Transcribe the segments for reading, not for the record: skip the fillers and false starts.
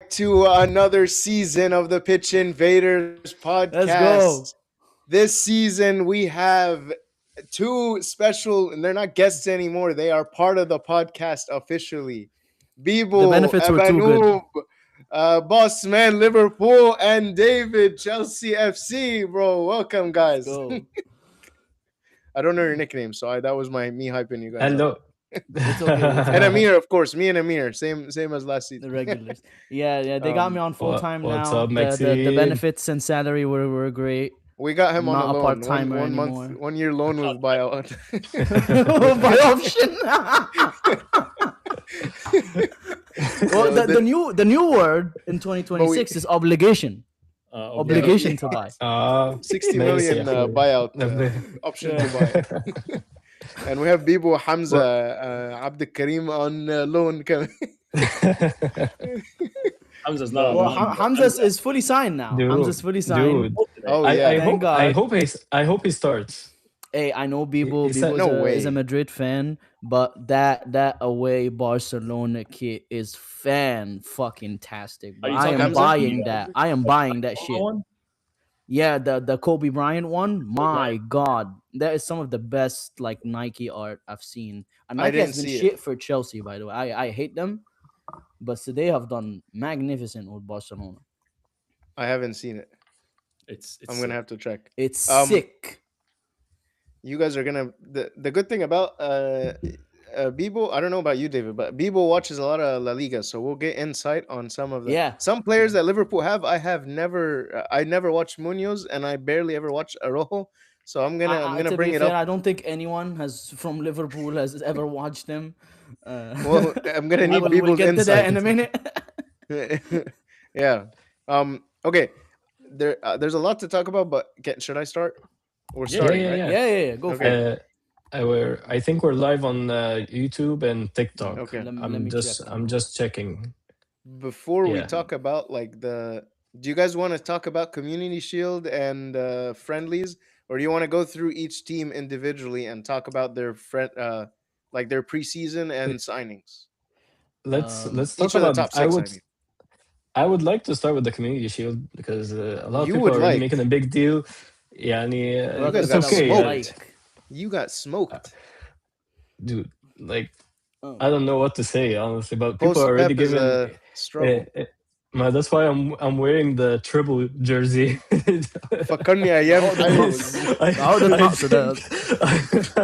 to another season of the Pitch Invaders Let's podcast. go. This season we have two special, and they're not guests anymore. They are part of the podcast officially. The Bibo, benefits were too good. Abanoob, Boss Man Liverpool, and David Chelsea FC. Bro, welcome Let's guys. go. I don't know your nickname, so that was me hyping you guys up. Hello. It's okay. It's And okay. Amir, of course, me and Amir, same as last The season. regulars. Yeah. They got me on full What, time what's now. up, The Maxine? benefits and salary were great. We got him I'm on a not a loan. part-timer One anymore. month, 1 year loan with buyout. By option. Well, So the new word in 2026 is obligation. Obligation to buy. 60 nice, million yeah. buyout Lovely. option to buy. And we have Bibo Hamza Abd Karim on loan. Hamza's not. Well, on Hamza is fully signed now. Dude, Hamza's fully signed. Oh I, yeah. I Thank hope God. I hope he starts. Hey, I know Bibo. He said- Bibo No is a way. Madrid fan, but that away Barcelona kit is fucking tastic. Are you I talking am Hamza? buying that. I am buying that shit. one? Yeah, the Kobe Bryant one. My God, that is some of the best like Nike art I've seen. And I Nike has didn't been see it. shit for Chelsea, by the way. I hate them, but they have done magnificent with Barcelona. I haven't seen it. It's I'm gonna have to check. It's Um, sick. You guys are gonna. The good thing about Bibo, I don't know about you, David, but Bibo watches a lot of La Liga, so we'll get insight on some of the Yeah. some players that Liverpool have. I never watched Munoz, and I barely ever watched Arojo. So I'm gonna To bring be it fair, up. I don't think anyone has from Liverpool has ever watched him. Well, I'm gonna need we'll Bibo's get to that in a insight. minute. Yeah. Okay. There's a lot to talk about, but should I start? We're Yeah, starting, yeah, right? yeah. Go for Okay. it. I think we're live on YouTube and TikTok. Okay. Let me I'm check. just checking. Before we Yeah. talk about do you guys want to talk about Community Shield and friendlies, or do you want to go through each team individually and talk about their their preseason and signings? Let's Each talk of the about. top six. I mean. I would like to start with the Community Shield because a lot of You people would are already like. making a big deal. Yeah, You guys it's got okay, smoked. You got smoked. dude. Like Oh. I don't know what to say honestly, but people Post are already Pep is giving. a struggle. That's why I'm wearing the triple jersey. فكرني أيام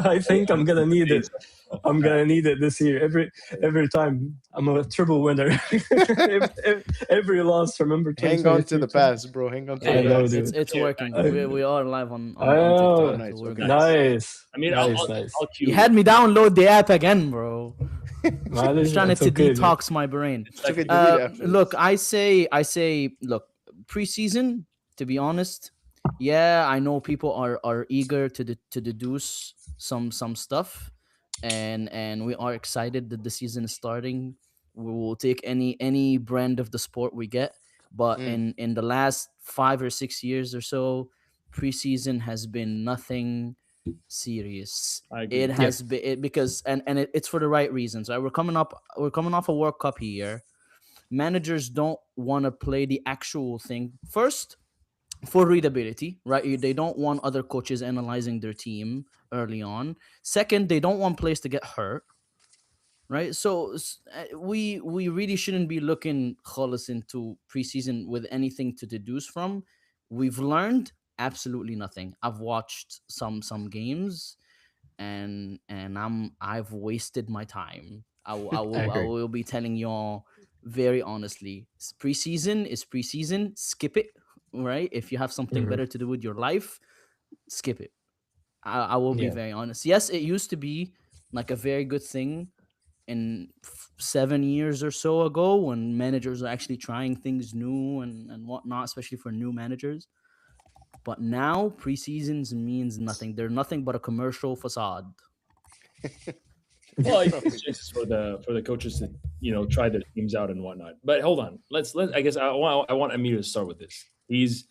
I think I'm gonna need it. I'm gonna need it this year. Every time I'm a triple winner. every loss, remember. Hang on to the 2023. past, bro. Hang on to I the know, past. dude. It's working. We are live on Oh, TikTok. nice, So we're okay. good. Nice. I mean, nice. I'll cue You had me download the app again, bro. Man, Just trying it's to okay, dude. detox my brain. It's okay to delete it after Look, this. I say, look, preseason. To be honest, yeah, I know people are eager to deduce some stuff, and we are excited that the season is starting. We will take any brand of the sport we get, but in the last 5 or 6 years or so, preseason has been nothing serious. I agree. It has been because it's for the right reasons. Right, we're coming off a World Cup here. Managers don't want to play the actual thing first for readability, right? They don't want other coaches analyzing their team early on. Second, they don't want players to get hurt, right? So we really shouldn't be looking khalas into preseason with anything to deduce from. We've learned absolutely nothing. I've watched some games, and I've wasted my time. I agree. will be telling y'all very honestly. Preseason is preseason. Skip it, right? If you have something Mhm. better to do with your life, skip it. I will be Yeah. very honest. Yes, it used to be like a very good thing in 7 years or so ago when managers are actually trying things new and whatnot, especially for new managers. But now preseasons means nothing. They're nothing but a commercial facade. Well, I think it's just for the coaches to try their teams out and whatnot. But hold on, let I guess I want Amir to start with this. He's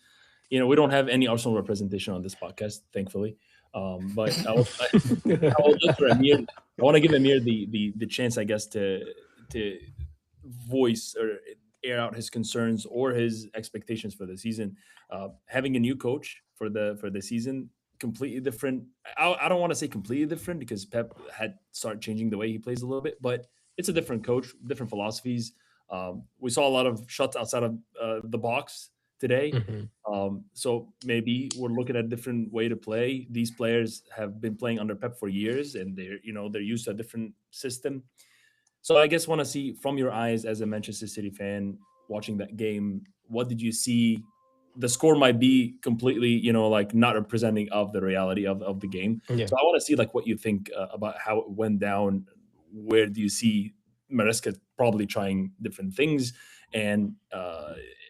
we don't have any Arsenal representation on this podcast, thankfully. But I will look for Amir. I want to give Amir the chance, I guess, to voice or air out his concerns or his expectations for the season. Having a new coach for the season, completely different. I don't want to say completely different because Pep had started changing the way he plays a little bit, but it's a different coach, different philosophies. We saw a lot of shots outside of the box today. Mhm. So maybe we're looking at a different way to play. These players have been playing under Pep for years, and they're used to a different system. So I guess want to see from your eyes as a Manchester City fan watching that game, what did you see? The score might be completely, like not representing of the reality of the game. Yeah. So I want to see like what you think about how it went down. Where do you see Maresca probably trying different things, and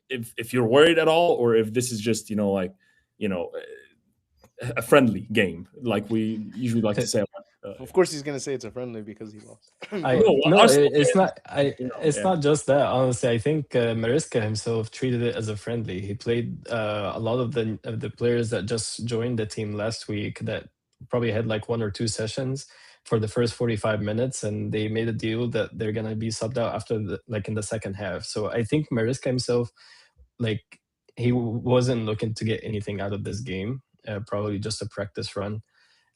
if you're worried at all, or if this is just you know a friendly game, like we usually like to say. Of course, he's gonna say it's a friendly because he lost. I But No, no, Arsenal it's fans, not. It's yeah. not just that. Honestly, I think Mariska himself treated it as a friendly. He played a lot of the players that just joined the team last week that probably had like one or two sessions for the first 45 minutes, and they made a deal that they're gonna be subbed out after like in the second half. So I think Mariska himself, like wasn't looking to get anything out of this game. Probably just a practice run.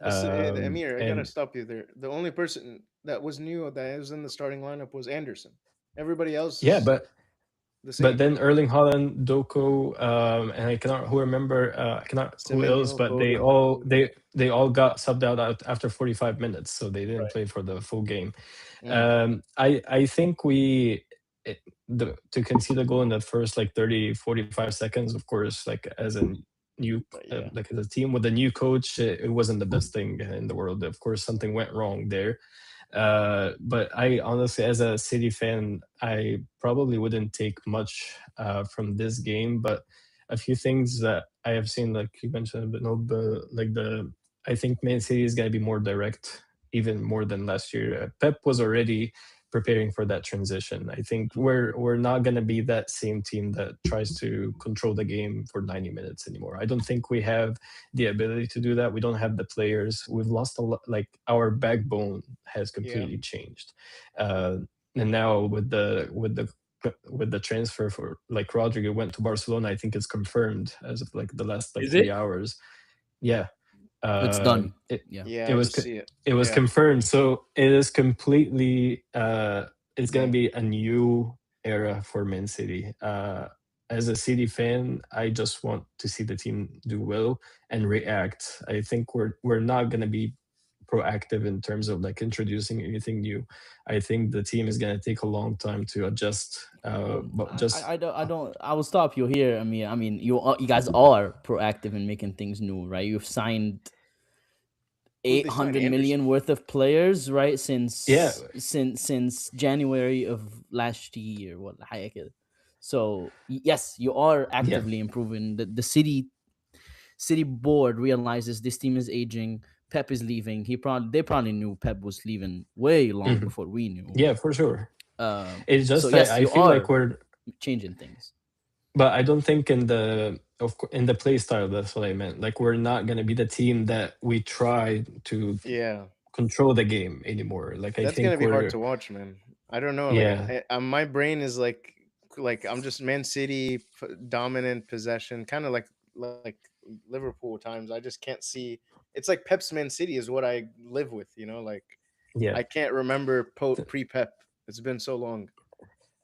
listen, Amir, I gotta And stop you there. The only person that was new that was in the starting lineup was Anderson. Everybody else yeah, is but the But same. then Erling Haaland, Doku, and I cannot who remember I cannot who else, Semenyo, but Foden. they all got subbed out after 45 minutes, so they didn't Right. play for the full game. Mm. I think to concede a goal in the first like 30 45 seconds, of course, like as a new But yeah, like as a team with a new coach, it wasn't the best thing in the world. Of course, something went wrong there. But I honestly, as a City fan, I probably wouldn't take much from this game. But a few things that I have seen, like you mentioned, but no, I think Man City is going to be more direct, even more than last year. Pep was already preparing for that transition. I think we're not going to be that same team that tries to control the game for 90 minutes anymore. I don't think we have the ability to do that. We don't have the players. We've lost a lot. Like our backbone has yeah. completely changed, uh, and now with the transfer for like Rodrigo went to Barcelona. I think it's confirmed as of like the last like Is 3 hours. Yeah, It's done. it Yeah. Yeah, it I was just see it. it was Yeah. confirmed. So it is completely. It's gonna Mm. be a new era for Man City. As a City fan, I just want to see the team do well and react. I think we're not gonna be proactive in terms of like introducing anything new. I think the team is gonna take a long time to adjust. But just I will stop you here. I mean, you guys are proactive in making things new, right? You've signed Who'd eight they sign? hundred Anderson. million worth of players, right? yeah, Since January of last year. What heck? So yes, you are yeah. actively improving. The city board realizes this team is aging. Pep is leaving. They probably knew Pep was leaving way long Mhm. before we knew. Yeah, for sure. It's So just that yes, I you feel like are we're changing things. but I don't think in in the play style. That's what I meant. Like we're not gonna be the team that we try to Yeah, control the game anymore. Like I that's gonna think be hard we're to watch, man. I don't know. Like, yeah, my brain is like I'm just Man City dominant possession, kind of like Liverpool times. I just can't see. It's like Pep's Man City is what I live with. Like yeah. I can't remember pre Pep. It's been so long.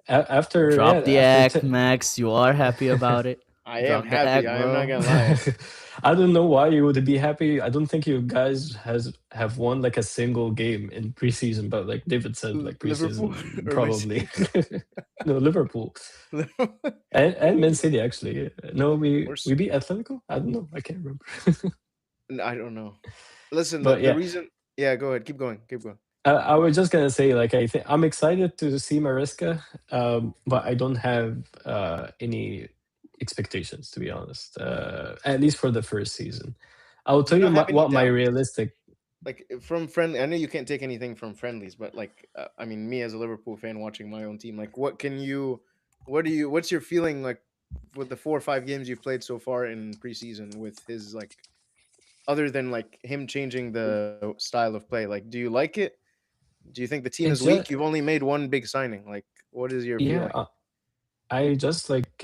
After Drop the after act, Max. You are happy about it. I am Drop the happy. act, I am not bro. gonna lie. I don't know why you would be happy. I don't think you guys have won like a single game in preseason, but like David said, like Liverpool preseason or Man probably. City. No, Liverpool and Man City actually. No, Or we beat Atletico. I don't know. I can't remember. I don't know. Listen, the But the yeah, reason. Yeah, go ahead. Keep going. Keep going. I was just gonna say like I think I'm excited to see Maresca, but I don't have any expectations to be honest. At least for the first season. I'll Do tell you you not have any what my doubts? realistic. Like from friendly, I know you can't take anything from friendlies, but like, I mean, me as a Liverpool fan watching my own team, like, what's your feeling like with the 4 or 5 games you've played so far in preseason with his like, other than like him changing the style of play, like, do you like it? Do you think the team is It's weak? just You've only made one big signing. Like, what is your yeah. feeling? I just like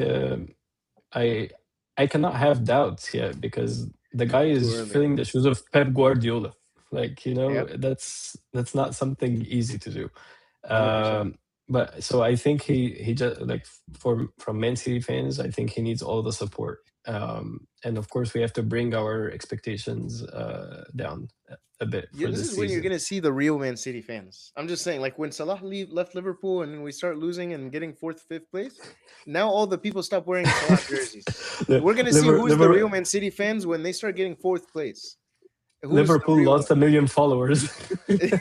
I I cannot have doubts yet because the guy Too is early. filling the shoes of Pep Guardiola. Like, Yep, that's not something easy to do. 100%. But so I think he just like for from Man City fans, I think he needs all the support. And of course, we have to bring our expectations down a bit for This this is when you're season. gonna see the real Man City fans. I'm just saying, like when left Liverpool and then we start losing and getting fourth, fifth place. Now all the people stop wearing Salah jerseys. We're gonna see who's the real Man City fans when they start getting fourth place. Who's the Liverpool real lost one? 1 million followers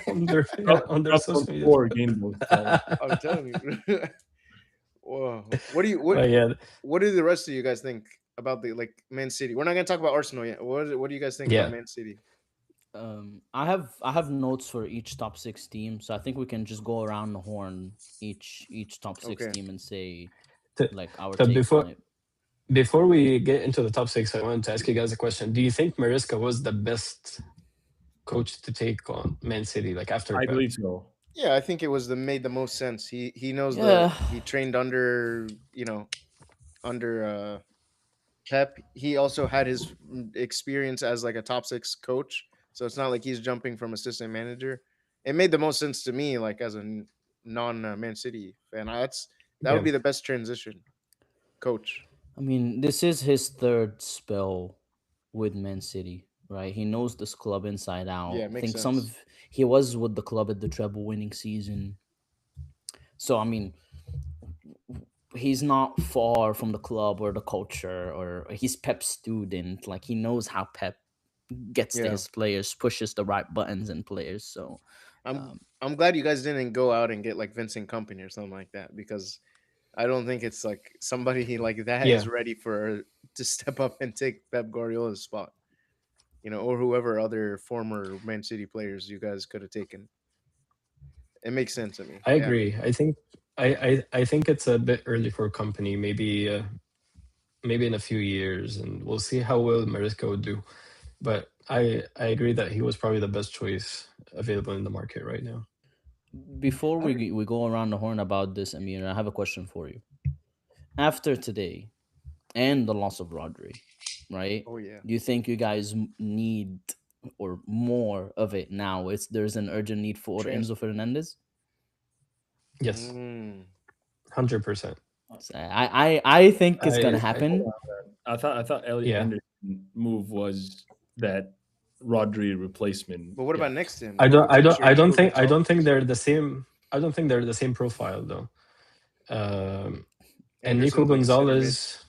on their Drop, on their drop from social media. 4 gained those followers. I'm telling you. Whoa. What do you what But yeah, What do the rest of you guys think about the like Man City? We're not gonna talk about Arsenal yet. What do you guys think about yeah, Man City? I have notes for each top six team, so I think we can just go around the horn each top six Okay. team and say so, like our so takes on before it. before we get into the top six, I wanted to ask you guys a question. Do you think Mariska was the best coach to take on Man City, like after I Pep? believe so. Yeah, I think it was the made the most sense. He knows Yeah, he trained under, under Pep. He also had his experience as like a top six coach. So it's not like he's jumping from assistant manager. It made the most sense to me like as a non Man City fan. That would Yeah, be the best transition coach. I mean, this is his third spell with Man City, right? He knows this club inside Yeah, out. it I makes think some sense. of he was with the club at the treble winning season. So I mean, he's not far from the club or the culture, or he's Pep's student. Like he knows how Pep gets to Yeah. his players, pushes the right buttons in players. So I'm um, I'm glad you guys didn't go out and get like Vincent Company or something like that because I don't think it's like somebody like that is yeah, ready for to step up and take Pep Guardiola's spot, or whoever other former Man City players you guys could have taken. It makes sense to me. I Yeah. agree. I think I think it's a bit early for company. Maybe in a few years, and we'll see how well Mariska would do. But I agree that he was probably the best choice available in the market right now. before I don't- we go around the horn about this, Amir, I have a question for you. After today and the loss of Rodri, right? Oh yeah. Do you think you guys need or more of it now? There's an urgent need for Trans. Enzo Fernandez. Yes, Mm. 100%. So I think it's gonna I Hold happen. on, man. I thought Elliot yeah. Anderson move was that Rodri replacement. But what Yeah, about next to him? Potentially Nico I don't Gonzalez, think they're the same. I don't think they're the same profile though. And Nico Anderson's like a center mid. Gonzalez,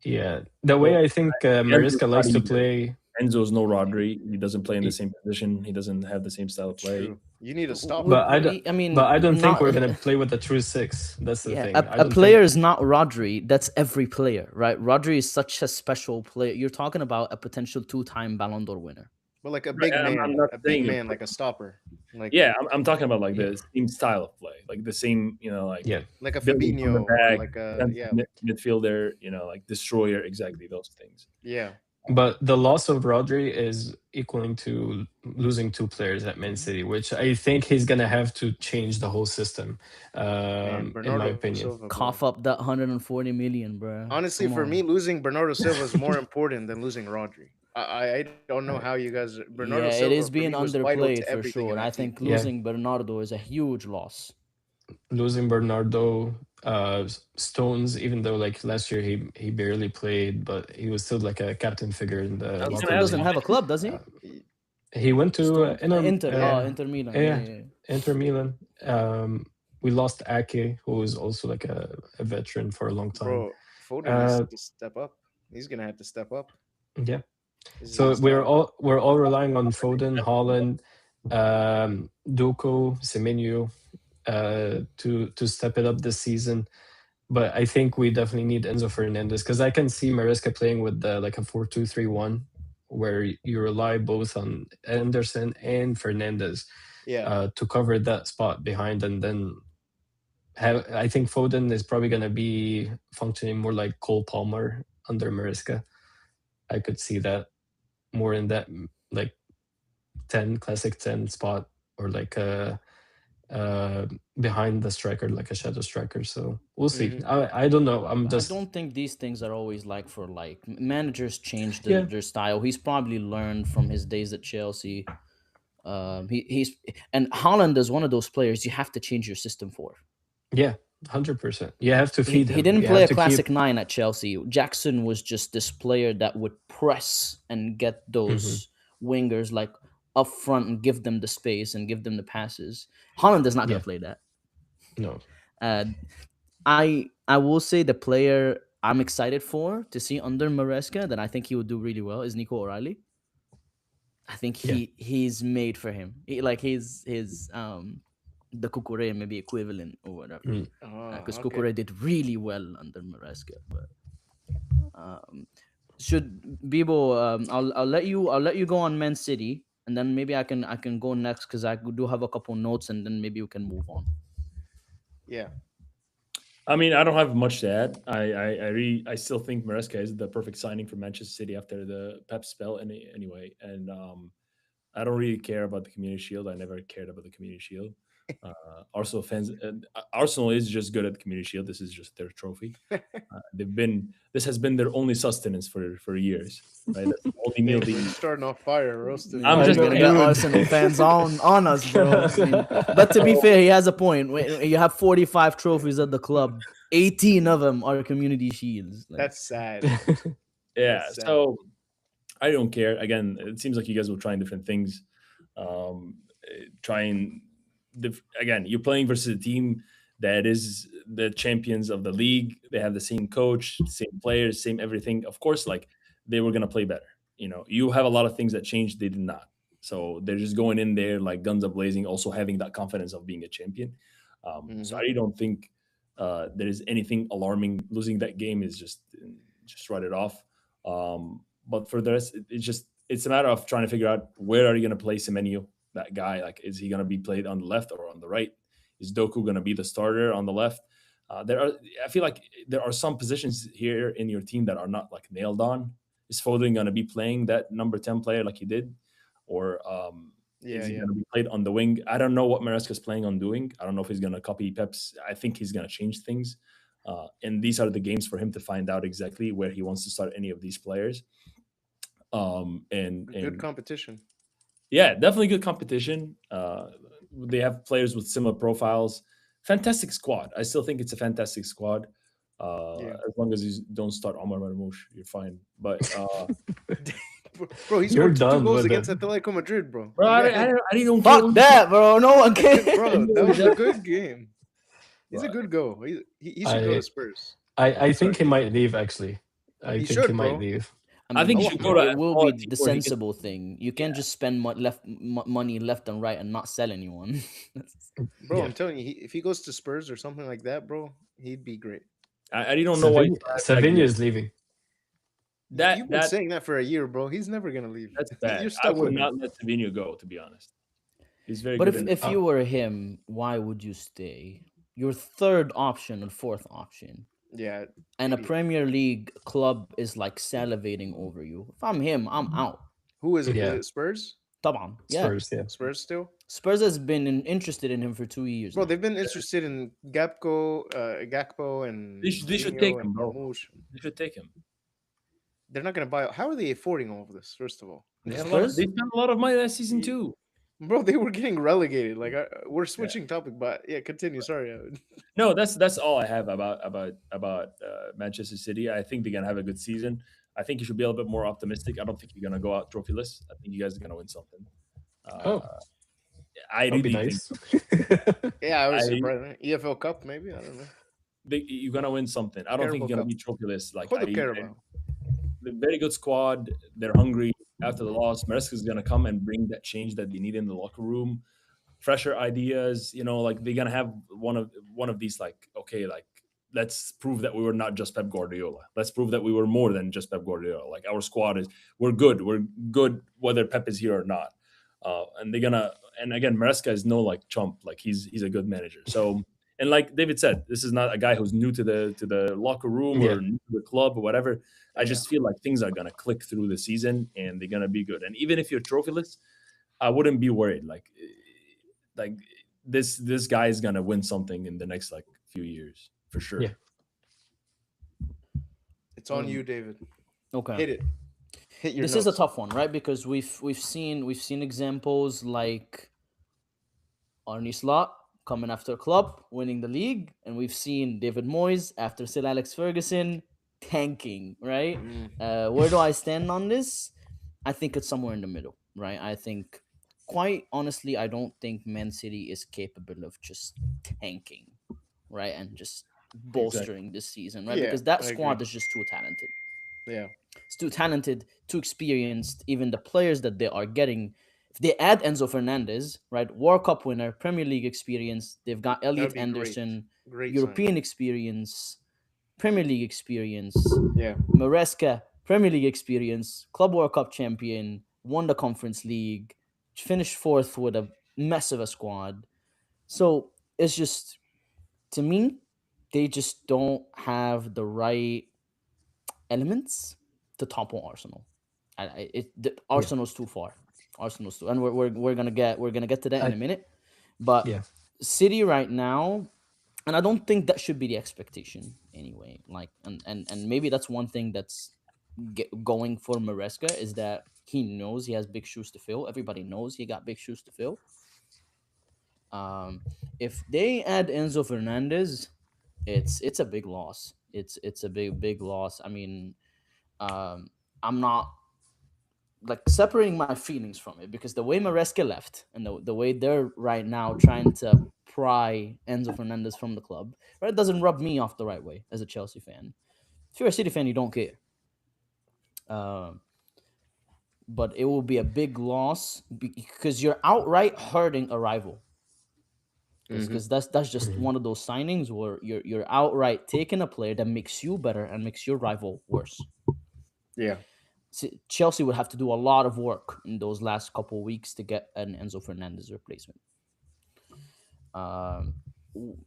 yeah, the way well, I think Enzo's Mariska not likes to either. play. Enzo's no Rodri. He doesn't play in the y- same position. He doesn't have the same style of play. True. You need a With stopper. I But mean, I don't think not we're gonna play with a true six. That's the yeah. thing. I A don't player think. is not Rodri. That's every player, right? Rodri is such a special player. You're talking about a potential two-time Ballon d'Or winner. But like a Right, big I'm man, not a big saying it. man, like a stopper, Yeah, I'm talking about like Yeah, the same style of play, like the same, like yeah. like a building from the Fabinho or back, like a defensive yeah, midfielder, like destroyer, exactly those things. yeah. But the loss of Rodri is equaling to losing two players at Man City, which I think he's gonna have to change the whole system. Man, In my Bernardo opinion. Silva, bro. Cough up that 140 million, bro. Honestly, Come for me, on. losing Bernardo Silva is more important than losing Rodri. I don't know Right. how you guys. Bernardo Yeah, it Silva is for being me was vital to underplayed for everything sure. in And I that team. think Yeah, losing Bernardo is a huge loss. losing Bernardo, Stones, even though like last year he barely played, but he was still like a captain figure in the I He was locker still gonna ask doesn't how room. have a many. club, does he? Uh, He- he went to Stones, Inter. Oh, Inter Milan. Yeah, yeah, yeah, yeah. Inter Milan. We lost Ake, who was also like a veteran for a long time. Bro, Foden needs Uh, to step up. He's gonna have to step up. yeah. This is So his time. we're all relying on Foden, Holland, Doko, Semenyo, to step it up this season. But I think we definitely need Enzo Fernandez because I can see Maresca playing with like a 4-2-3-1, where you rely both on Anderson and Fernandez Yeah, to cover that spot behind, and then I think Foden is probably going to be functioning more like Cole Palmer under Maresca. I could see that more in that like 10 classic 10 spot, or like uh, behind the striker, like a shadow striker. So we'll see. Hmm. I don't know. I'm I just don't think these things are always like for like. Managers change yeah their style. He's probably learned from his days at Chelsea. He's and Holland is one of those players you have to change your system for. yeah 100%. You have to He, feed he him. didn't You play have a to keep. classic nine at Chelsea. Jackson was just this player that would press and get Mhm. those wingers like up front and give them the space and give them the passes. Holland is not going Yeah, to play that. no, Uh, I will say the player I'm excited for to see under Maresca that I think he would do really well is Nico O'Reilly. I think yeah. he's made for him. Like his the Kukure maybe equivalent or whatever. Mm. Because Okay. Kukure did really well under Maresca. But um, should Bibo, I'll let you go on Man City, and then maybe I can go next because I do have a couple notes, and then maybe we can move on. Yeah. I mean, I don't have much to add. I still think Maresca is the perfect signing for Manchester City after the Pep spell anyway. And I don't really care about the Community Shield. I never cared about the Community Shield. Arsenal fans, Arsenal is just good at the Community Shield. This is just their trophy. They've been this has been their only sustenance for years, right? That's the only meal Dang, they bro, you eat. starting off fire, roasting I'm Oh, me. I he's just know, gonna get saying. dude. Arsenal fans on us, bro. I mean, but to be So, fair, he has a point. When you have 45 trophies at the club, 18 of them are community shields. Like, That's sad. yeah, That's sad. so I don't care. Again, it seems like you guys were trying different things. Trying again, you're playing versus a team that is the champions of the league. They have the same coach, same players, same everything. Of course, like they were gonna play better. You have a lot of things that changed. They did not. So they're just going in there like guns a blazing, also having that confidence of being a champion. So I Hmm. really don't think there is anything alarming. Losing that game is just write it off. But for the rest, it's a matter of trying to figure out where are you going to play Semenyo, that guy. Like, is he going to be played on the left or on the right? Is Doku going to be the starter on the left? I feel like there are some positions here in your team that are not like nailed on. Is Foden going to be playing that number 10 player like he did, or Yeah, is he yeah. going to be played on the wing? I don't know what Maresca's planning on doing. I don't know if he's going to copy Pep's. I think he's going to change things. And these are the games for him to find out exactly where he wants to start any of these players. Good And competition. yeah, definitely good competition. They have players with similar profiles. Fantastic squad. I still think it's a fantastic squad. Yeah. As long as you don't start Omar Marmoush, you're fine. But Bro, he You're scored two done goals with against it. Atletico Madrid, bro. bro, The guy had, I don't care. fuck that, bro. No one cares. bro, that was a Bro, good game. He's a bro, good go. He should go to I Spurs. I think sorry. he might leave actually. I He think he should, might bro. leave. I I think mean, he Oh, should go to it a will smaller be team the where he can. sensible thing. You can't Yeah, just spend money left and right and not sell anyone. bro, Yeah. I'm telling you, if he goes to Spurs or something like that, bro, he'd be great. I really don't know why you drag Savinha this. is leaving. You've been That saying that for a year, bro. He's never gonna leave. that's You're bad. I stuck would with him. not let Savinho go, to be honest. He's very But good if in. if you were him, why would you stay? Your third option and fourth option, Yeah, and a idiot. Premier League club is like salivating over you. If I'm him, I'm out. Who is it? Is Yeah, it Spurs? Taban. Yeah. Spurs. Yeah, Spurs still? Spurs has been interested in him for 2 years Bro, now. they've been interested in Gakpo, and They should take Fabinho and him, bro. Marmoush. They should take him. They're not gonna buy. How are they affording all of this? First of all, They Spurs? spent a lot of money last season Ye- too. bro, they were getting relegated. Like we're Yeah. switching topic, but yeah, continue. Sorry. No, that's all I have about Manchester City. I think they're gonna have a good season. I think you should be a little bit more optimistic. I don't think you're gonna go out trophyless. I think you guys are gonna win something. Oh, Uh, I that'll be really think nice. Yeah, I was I surprised. EFL Cup, maybe. I don't know. you're gonna win something. I don't think Carabao you're gonna Cup. be trophyless. Like Hold the Carabao. the very good squad. They're hungry after the loss. Maresca is gonna come and bring that change that they need in the locker room. Fresher ideas. Like they're gonna have one of these. Like, okay, like let's prove that we were not just Pep Guardiola. Let's prove that we were more than just Pep Guardiola. Like our squad we're good. We're good whether Pep is here or not. And they're gonna. And again, Maresca is no like chump. Like he's a good manager. So. And like David said, this is not a guy who's new to the locker room Yeah, or new to the club or whatever. I Yeah. just feel like things are gonna click through the season and they're gonna be good. And even if you're trophyless, I wouldn't be worried. Like this guy is gonna win something in the next like few years for sure. Yeah. It's on you, David. Okay. Hit it. Hit your This is a notes. tough one, right? Because we've seen examples like Arnie Slot coming after Klopp, winning the league, and we've seen David Moyes after Sir Alex Ferguson tanking, right? Mm, Where do I stand on this? I think it's somewhere in the middle, right? I think, quite honestly, I don't think Man City is capable of just tanking, right, and just Exactly. bolstering this season, right? yeah, Because that I agree. squad is just too talented. Yeah, It's too talented, too experienced. Even the players that they are getting, if they add Enzo Fernandez, right, World Cup winner, Premier League experience, they've got that would Elliot be great. Anderson, Great signing. European experience, Premier League experience, Yeah, Maresca, Premier League experience, Club World Cup champion, won the Conference League, finished fourth with a mess of a squad. So it's just, to me, they just don't have the right elements to topple Arsenal. Yeah. Arsenal's too far. Arsenal's too, and we're gonna get to that in a I minute. But yeah. City right now, and I don't think that should be the expectation anyway. Like, and maybe that's one thing that's going for Maresca, is that he knows he has big shoes to fill. Everybody knows he got big shoes to fill. Um, if they add Enzo Fernandez, it's a big loss. It's a big loss. I mean, um, I'm not like separating my feelings from it, because the way Maresca left and the way they're right now trying to pry Enzo Fernandez from the club, right, doesn't rub me off the right way as a Chelsea fan. If you're a City fan, you don't care. Um, but it will be a big loss because you're outright hurting a rival. hmm Because that's just Mhm. one of those signings where you're outright taking a player that makes you better and makes your rival worse. yeah. Chelsea would have to do a lot of work in those last couple of weeks to get an Enzo Fernandez replacement. Um,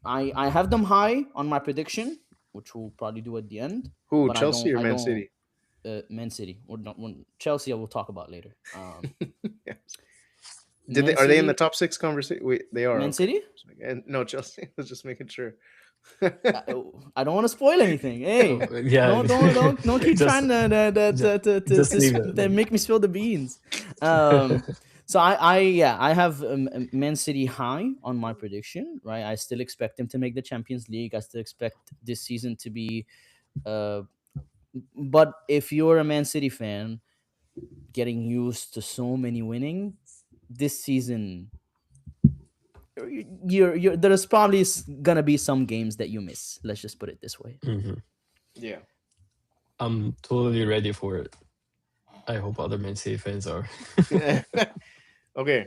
I have them high on my prediction, which we'll probably do at the end. Who? But I Chelsea don't or I Man don't City? Man City or not, Chelsea I will talk about later. Yes. Did they? Man Are they in the City, top six conversation? Wait, they are. Man Okay. City. And no, Chelsea. I was just making sure. I, I don't want to spoil anything. Hey, Yeah. don't keep just, trying just to just leave it. make me spill the beans. Um, so I have Man City high on my prediction. Right, I still expect them to make the Champions League. I still expect this season to be. Uh, but if you're a Man City fan, getting used to so many winning, this season you're there's probably gonna be some games that you miss. Let's just put it this way. Mhm. Yeah. I'm totally ready for it. I hope other Man City fans are. Okay.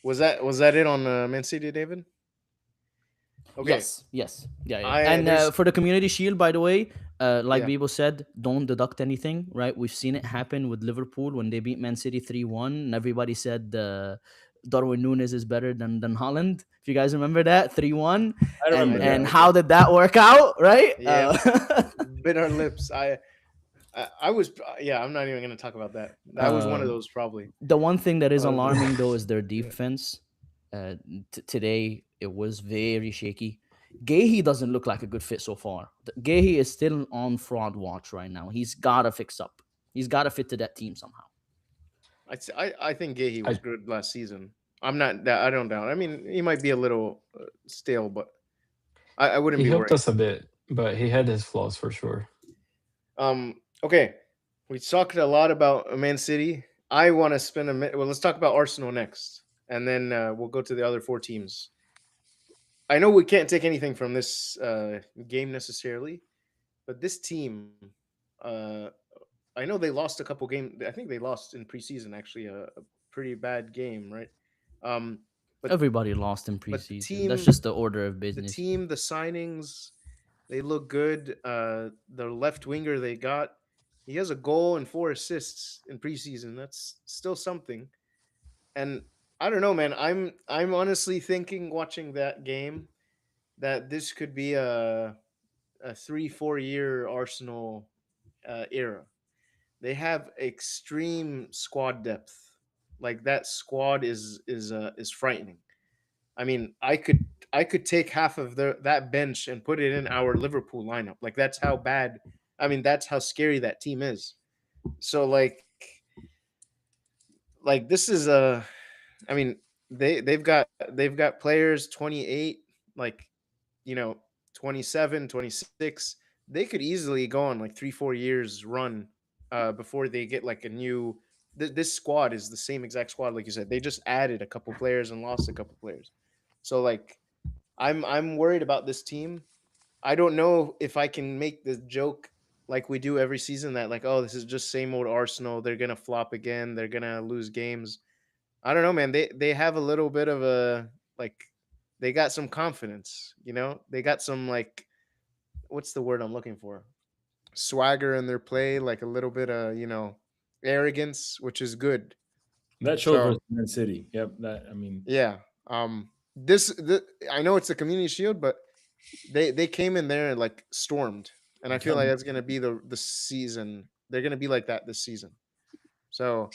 Was that it on Man City, David? Okay. Yes, yeah. I And there's for the community shield, by the way, like yeah. Bibo said, don't deduct anything. Right? We've seen it happen with Liverpool when they beat Man City 3-1, and everybody said Darwin Nunes is better than Holland. If you guys remember that 3-1, I and remember Yeah. that. and Okay. how did that work out? Right? Yeah. Bit our lips. I was yeah. I'm not even gonna talk about that. That was one of um, those probably. The one thing that is Uh, alarming though is their yeah. defense. Today it was very shaky. Gahey doesn't look like a good fit so far. Gahey is still on fraud watch right now. He's gotta fix up. He's gotta fit to that team somehow. I think Gahey was I good last season. I'm not that I don't doubt. I mean, he might be a little stale, but I wouldn't He be helped worried. us a bit, but he had his flaws for sure. Okay, we talked a lot about Man City. I want to spend a minute. Well, let's talk about Arsenal next, and then we'll go to the other four teams. I know we can't take anything from this game necessarily, but this team, uh, I know they lost a couple games. I think they lost in preseason actually a pretty bad game, right? Um, but Everybody lost in but the preseason. That's team, just the order of the business. team, the signings, they look good. The left winger they got, he has a goal and 4 assists in preseason. That's still something. And I don't know, man. I'm honestly thinking watching that game that this could be a 3 4 year Arsenal era. They have extreme squad depth. Like that squad is frightening. I mean, I could take half of that bench and put it in our Liverpool lineup. Like that's how bad. I mean, that's how scary that team is. So like this is a. I mean, they've got players 28, like, you know, 27, 26. They could easily go on like 3 4 years run before they get like a new. This squad is the same exact squad, like you said. They just added a couple players and lost a couple players. So like I'm worried about this team. I don't know if I can make the joke like we do every season that like, oh, this is just same old Arsenal. They're gonna flop again. They're gonna lose games. I don't know, man. They have a little bit of a like they got some confidence, you know? They got some like what's the word I'm looking for? Swagger in their play, like a little bit of, arrogance, which is good. That showed So, versus Man City. Yep. That I mean, yeah. This I know it's a community shield, but they came in there and like stormed. And I feel like that's going to be the season. They're going to be like that this season. So,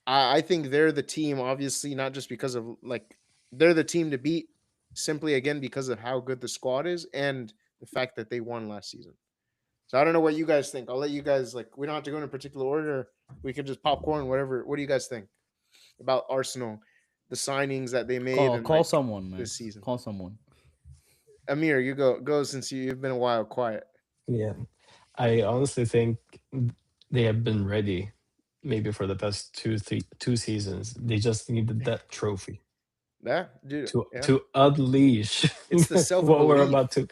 I think they're the team, obviously, not just because of like they're the team to beat simply again because of how good the squad is and the fact that they won last season. So I don't know what you guys think. I'll let you guys like we don't have to go in a particular order. We could just popcorn, whatever. What do you guys think about Arsenal, the signings that they made Call and call like someone, man. this season? Call someone. Amir, you go since you've been a while quiet. Yeah, I honestly think they have been ready maybe for the past 2 seasons. They just needed that trophy Yeah, dude. Yeah. to unleash It's the what we're self-belief. about to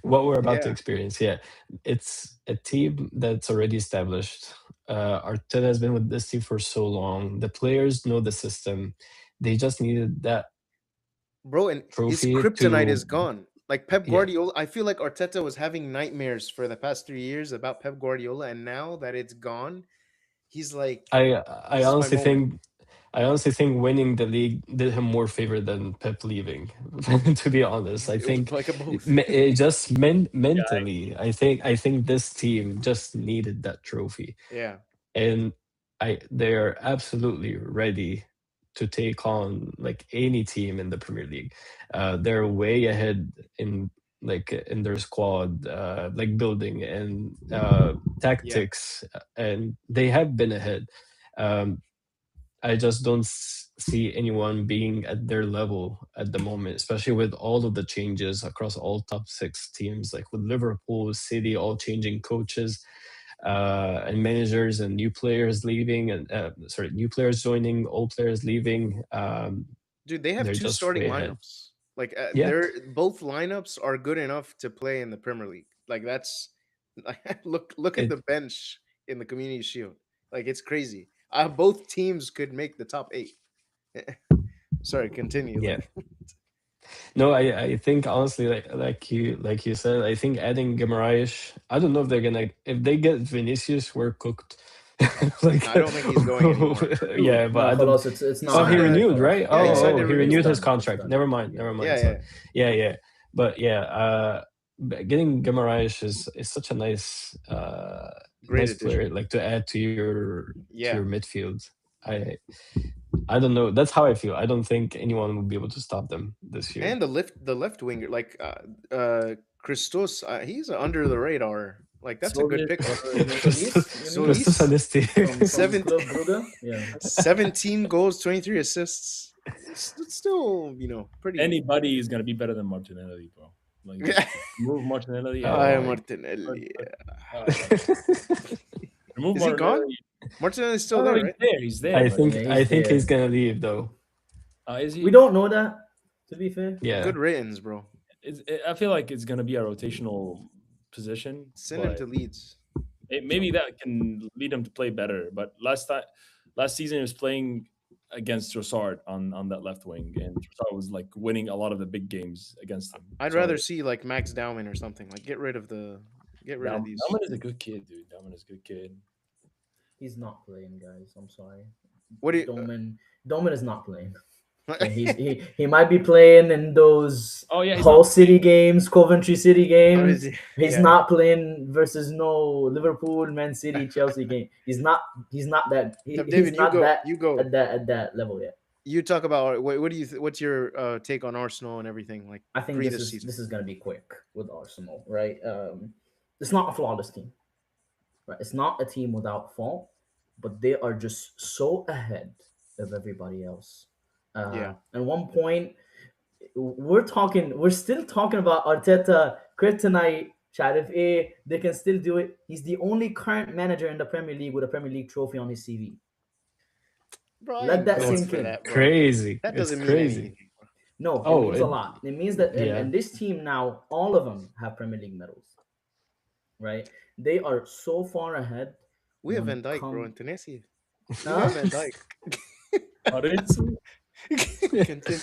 what we're about to Yeah. experience. Yeah, it's a team that's already established. Arteta has been with this team for so long. The players know the system. They just needed that Bro, and his trophy kryptonite to is gone. Like Pep yeah. Guardiola, I feel like Arteta was having nightmares for the past 3 years about Pep Guardiola, and now that it's gone, he's like, I this is my honestly moment. think winning the league did him more favor than Pep leaving. To be honest, I It was think like a both. it just yeah, mentally. I think this team just needed that trophy, Yeah. and they are absolutely ready to take on like any team in the Premier League. They're way ahead in like in their squad, like building and Yeah. tactics, and they have been ahead. Um, I just don't see anyone being at their level at the moment, especially with all of the changes across all top six teams, like with Liverpool, City, all changing coaches and managers and new players leaving and sorry, new players joining, old players leaving. Dude, they have They're two just starting way ahead. lineups. Like Yeah, they're both lineups are good enough to play in the Premier League. Like that's look at it the bench in the Community Shield. Like it's crazy. Both teams could make the top 8. Sorry, continue. yeah. Like No, I think honestly, like you said, I think adding Guimaraes, I don't know if they're gonna if they get Vinicius, we're cooked. Like, I don't think he's going anywhere. Dude, yeah, but no, I don't. خلاص, it's He Oh, not he signed happening. a renewed, خلاص. right? yeah, he Yeah, signed Oh, a he it's renewed renewal. his done. It's contract. done. Never mind, Yeah. never mind. Yeah, So, yeah. yeah, yeah, but yeah, getting Guimaraes is such a Great nice player, addition. like to add to Yeah. your midfield. I I don't know. That's how I feel. I don't think anyone will be able to stop them this year. And the left winger, like Christos, he's under the radar. Like that's a good Solis, pickup. Solis, you mean? Christos Solis, Honesty. From 17, Club Brugge? Yeah. 17 goals, 23 assists. It's still, pretty. anybody is gonna be better than Martinelli, bro. Like just remove Martinelli and Hi, Oh, but, Martinelli. but, remove Is he gone? Martinelli. Martinelli's still No, no, there, he's right? there. He's there. I But think Yeah, I he's think he's there. gonna leave though. is We he? don't know that, to be fair. Yeah, Good riddance, bro. I feel like it's gonna be a rotational position, Send him but to Leeds. maybe that can lead him to play better. But last season he was playing against Trossard on that left wing, and Trossard was like winning a lot of the big games against him. I'd So rather see like Max Dowman or something. Like get rid of these. Dalman is a good kid, dude. Dalman is a good kid. He's not playing, guys. I'm sorry. What do you? Doman is not playing. Yeah, he might be playing in those Oh yeah, he's Hull not. City games, Coventry City How is games. he? He's Yeah. not playing versus no Liverpool, Man City, Chelsea game. He's not that Now, he's David, you not go. that You go. at that level yet. you talk about what do you what's your take on Arsenal and everything like I think pre this this is season? this is gonna be quick with Arsenal, right? It's not a flawless team, right? It's not a team without fault, but they are just so ahead of everybody else. Yeah, At one point, we're still talking about Arteta, kryptonite. Sharif A, they can still do it. He's the only current manager in the Premier League with a Premier League trophy on his CV. bro, I Let ain't that No, going it's sink for in. that, bro. crazy. That It's doesn't mean crazy. anything. No, it Oh, means a lot. It means that, yeah. and this team now, all of them have Premier League medals, right? They are so far ahead We have when Van it Dyke, bro, comes. and Tennessee. We got Huh? Van Dyke. Aretsu. Continue.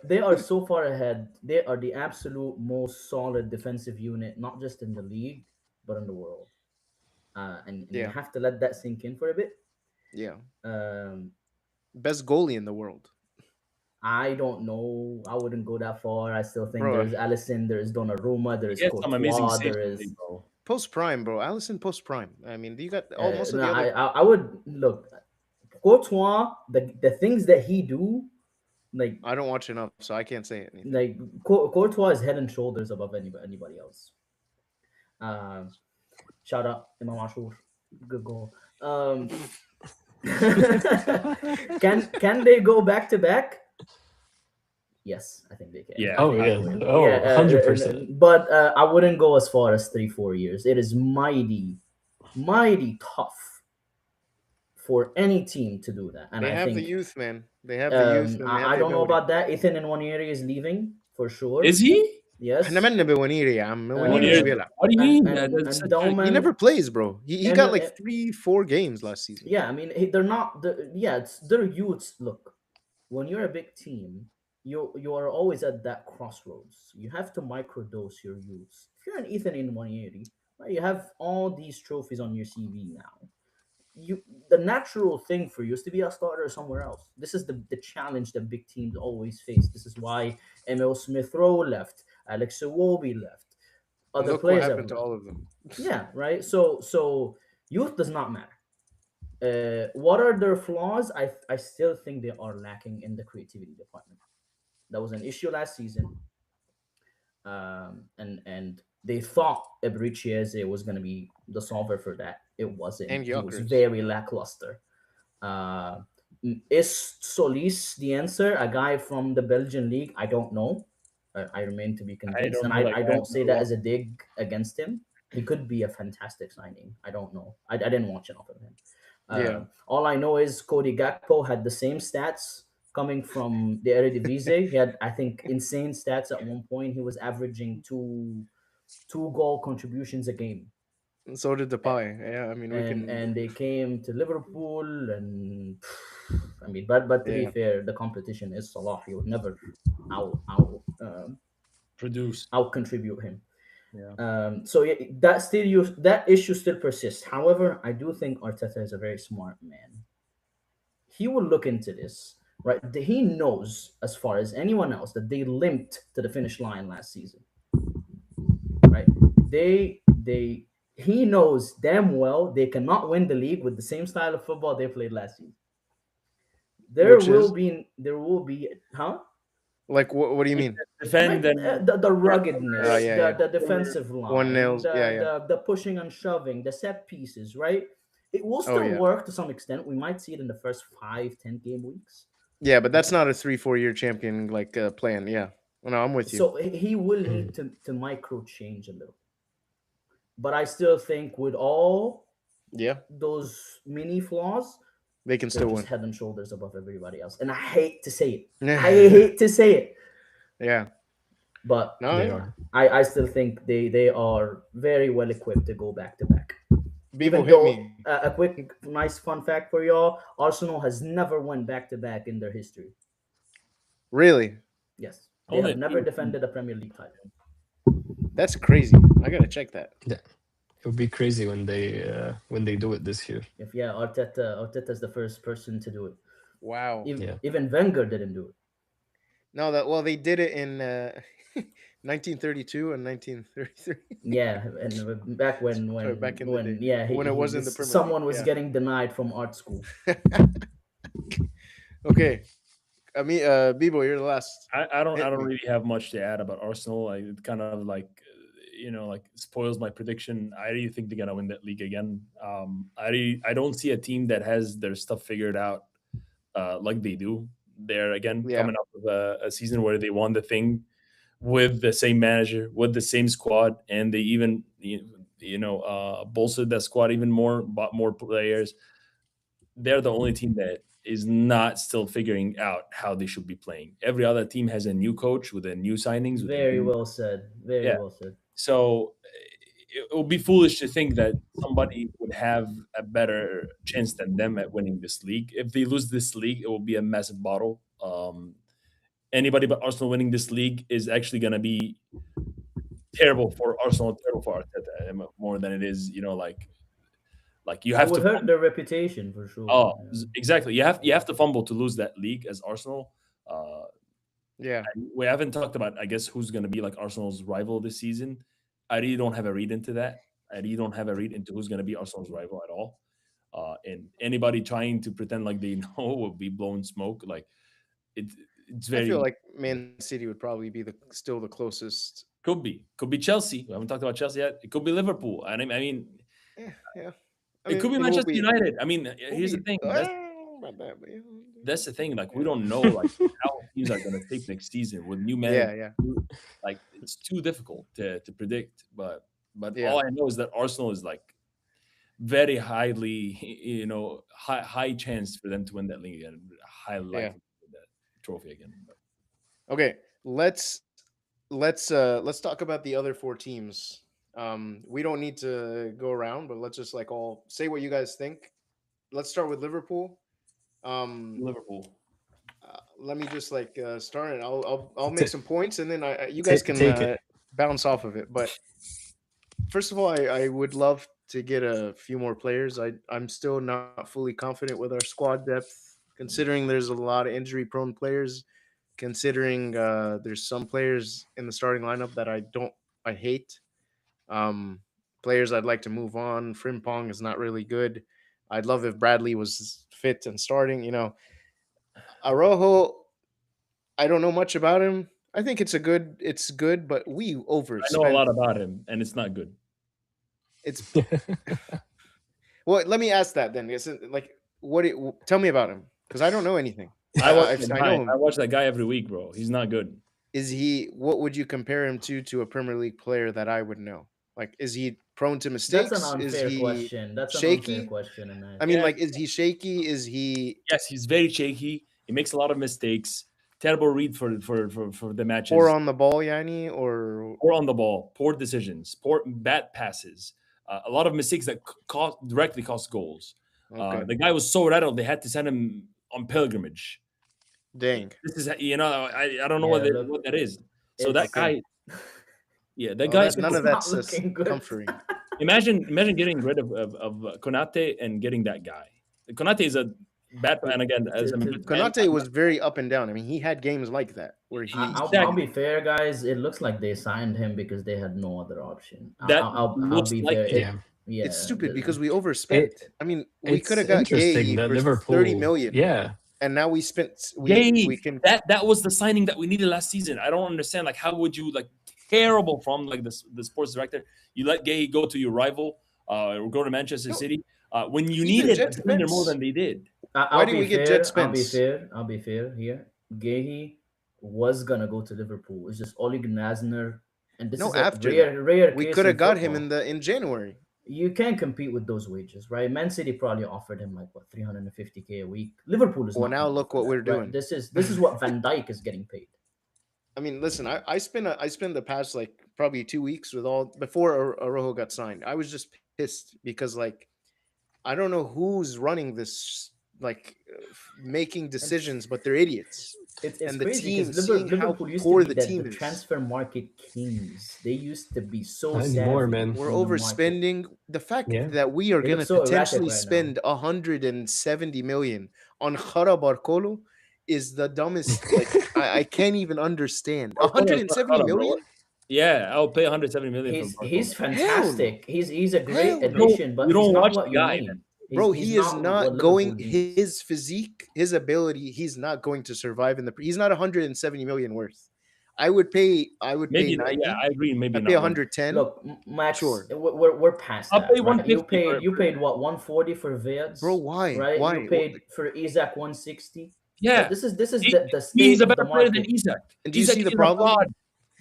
They are so far ahead. They are the absolute most solid defensive unit, not just in the league, but in the world. And you Yeah, have to let that sink in for a bit. yeah. Um, Best goalie in the world, I don't know. I wouldn't go that far. I still think bro. there's Allison, there is Donnarumma, there He is has some amazing Courtois, saves there lately, is. bro. Post prime, bro. Allison post prime. I mean, you got all most of No, the other. I would look. Courtois, the things that he do, like I don't watch enough, so I can't say anything. Courtois is head and shoulders above anybody else. Um, Shout out Imam Ashur, good goal. Can they go back to back? Yes, I think they can. Yeah, I Oh think I yeah. agree. yeah, Oh, 100%. but I wouldn't go as far as 3 4 years. It is mighty tough for any team to do that, and They I have the think youth, man. They have the youth and they have I the don't know ability. about that. Ethan in 1 year is leaving for sure. Is he? احنا Yes, مالنا بونيري يا عم ونيري مش Munir? um, بيلعب. What do you and mean? That's and such a He Dauman never plays, bro. He and got like 3 4 games last season. yeah, I mean they're not yeah, they're youths. Look, when you're a big team, you are always at that crossroads. You have to microdose your youths. If you're an Ethan in 180, right, you have all these trophies on your CV now. The natural thing for you is to be a starter somewhere else. This is the challenge that big teams always face. This is why Emil Smith Rowe left, Alex Iwobi left, other Look what players have happened to left. all of them. Yeah, right. So youth does not matter. What are their flaws? I still think they are lacking in the creativity department. That was an issue last season, and they thought Ebrichieze was going to be the solver for that. It wasn't. And He was Gyökeres. very lackluster. Uh, is Solis the answer? A guy from the Belgian league? I don't know. I remain to be I convinced, don't and know that I guy. I've don't say never that watched. as a dig against him. He could be a fantastic signing. I don't know. I didn't watch enough of him. Yeah. All I know is Cody Gakpo had the same stats coming from the Eredivisie. He had, I think, insane stats at one point. He was averaging two goal contributions a game. And so did the A- pie. Yeah, I mean we and can. they came to Liverpool, and I mean, but to be Yeah. fair, the competition is Salah. He would never Produce. out contribute him. Yeah. So yeah, that issue still persists. However, I do think Arteta is a very smart man. He will look into this, right? He knows as far as anyone else that they limped to the finish line last season, right? They he knows damn well they cannot win the league with the same style of football they played last season. Which is There will be, huh? like what do you We mean? can defend Right, and the ruggedness, Yeah, the yeah. defensive One line, nails. Yeah, yeah. the pushing and shoving, the set pieces, right? It will Oh still yeah. work to some extent. We might see it in the first 5 10 game weeks. Yeah, but that's not a 3 4 year champion like plan. Yeah. No, I'm with you. So he will need to micro change a little. But I still think with all Yeah, those mini flaws, they can they're still just win. head and shoulders above everybody else. And I hate to say it. I Yeah. hate to say it. Yeah. But They No, are. I still think they are very well equipped to go back to back. Bibo Even hit though me. a quick nice fun fact for y'all, Arsenal has never won back to back in their history. Really? Yes, they only have never defended a Premier League title. That's crazy. I gotta check that. Yeah. It would be crazy when they do it this year. If yeah, Arteta's the first person to do it. Wow. Yeah. Even Wenger didn't do it. No, that well they did it in 1932 and 1933. Yeah, and back Sorry, back in the day yeah when it wasn't the Premier League. someone was Yeah. getting denied from art school. Okay, I mean, Bibo, you're the last. I Hit don't me. really have much to add about Arsenal. It kind of like like spoils my prediction. I really think they're gonna win that league again. I don't see a team that has their stuff figured out like they do. They're again Yeah, coming up with a season where they won the thing with the same manager, with the same squad, and they even bolstered that squad even more, bought more players. They're the only team that is not still figuring out how they should be playing. Every other team has a new coach with a new signings with a Very new well said. Very yeah. well said. So it would be foolish to think that somebody would have a better chance than them at winning this league. If they lose this league, it will be a massive bottle. Anybody but Arsenal winning this league is actually going to be terrible for Arsenal, terrible for Arteta, more than it is, like you It have would to. hurt their reputation for sure. Oh, exactly. You have to fumble to lose that league as Arsenal. Uh, yeah. we haven't talked about, I guess, who's going to be like Arsenal's rival this season. I really don't have a read into that. I really don't have a read into who's going to be Arsenal's rival at all. And anybody trying to pretend like they know will be blown smoke. Like it, it's I feel very like Man City would probably be still the closest. could be Chelsea. We haven't talked about Chelsea yet. It could be Liverpool. And I mean, Yeah. I it could mean, be we'll Manchester be. United. I mean, We'll here's the be. thing. I don't know about that, but That's the thing. Like we yeah. don't know like how teams are going to take next season with new managers. Yeah, yeah, Like it's too difficult to predict. But yeah, all I know is that Arsenal is like very highly, high chance for them to win that league and high yeah. likely to win that trophy again. But Okay, let's talk about the other four teams. We don't need to go around, but let's just like all say what you guys think. Let's start with Liverpool. Um, Liverpool, Let me just like start it. I'll make Ta- some points, and then you guys can take it. bounce off of it. But first of all, I would love to get a few more players. I'm still not fully confident with our squad depth, considering there's a lot of injury prone players. Considering there's some players in the starting lineup that I hate. Um, Players I'd like to move on. Frimpong is not really good. I'd love if Bradley was fit and starting. Arojo, I don't know much about him. I think it's good, but we I know a overspent. lot about him, and it's not good. It's well. Let me ask that then. Is it like tell me about him because I don't know anything. I watch that I guy. know I him. watch that guy every week, bro. He's not good. Is he? What would you compare him to a Premier League player that I would know? Like, is he prone to That's an mistakes? Is unfair he question. That's an unfair shaky? question, and I mean, Yeah, like, is he shaky? Is he yes, he's very shaky. He makes a lot of mistakes. Terrible read for the poor matches. on the ball, Yanni? Or Poor on the ball, poor decisions, poor bad passes, a lot of mistakes that directly cost goals. okay, The guy was so rattled they had to send him on pilgrimage. dang, This is I don't know yeah, look, what that is. So that it's okay. guy, yeah, that Well, guy is none it's of not that's looking good. comforting. imagine getting rid of Konate and getting that guy. Konate is a bad and again as a Madrid fan. Konate was very up and down. I mean, he had games like that where I'll Exactly. be fair, guys. It looks like they signed him because they had no other option. That I'll looks be like fair. it. Yeah. it's Yeah, stupid because we It overspent. I mean, we could it's have got interesting Gay that for 30 Liverpool. million, Yeah. and now we Yay! can That was the signing that we needed last season. I don't understand. Like, how would you like terrible from like the sports director? You let Gay go to your rival, or go to Manchester no, City when you even needed a Jet defender more Spence. than they did. Why I'll did be we get Jet fair. I'll be Spence? fair. I'll be fair here. Gehi was gonna go to Liverpool. It's just Ole Gnasner, and this No, is a after that, rare we case could in have got him football. in January. You can't compete with those wages, right? Man City probably offered him like what 350K a week. Liverpool is Well, not now going to look offer what that, we're right? doing. This is what Van Dijk is getting paid. I mean, listen, I spent the past like probably 2 weeks with all before Arojo got signed. I was just pissed because like I don't know who's running this, like making And decisions, but they're idiots. it's And the crazy team, because seeing how Liverpool used to poor be the the team is, transfer market kings. They used to be so Not anymore, savvy man. we're on the market. overspending. The fact Yeah. that we are They going look to so erratic potentially right now. spend 170 million on Khara Barkolo is the dumbest. Like I can't even understand. Barcola is not 170 Kara, bro. million? Yeah, I'll pay 170 million for He's Barcola. he's Hell no. fantastic. He's a great Hell You no. don't addition, you but he's don't not watch what the you guy, need. man. bro, He's he is not what not Liverpool going. needs. His physique, his ability, he's not going to survive in the. He's not 170 million worth. I would pay. I would pay Maybe, yeah, 90. I agree. I Maybe pay not one. 110. Look, Max, Sure, we're past I'll that, pay right? You 150 paid for you paid what 140 for bro. Vids, Why? right? You Why? paid for Isaac 160. Like yeah. this is He, the he's state a of the better player than market. Isak. And do you Isak see the is a problem? fraud.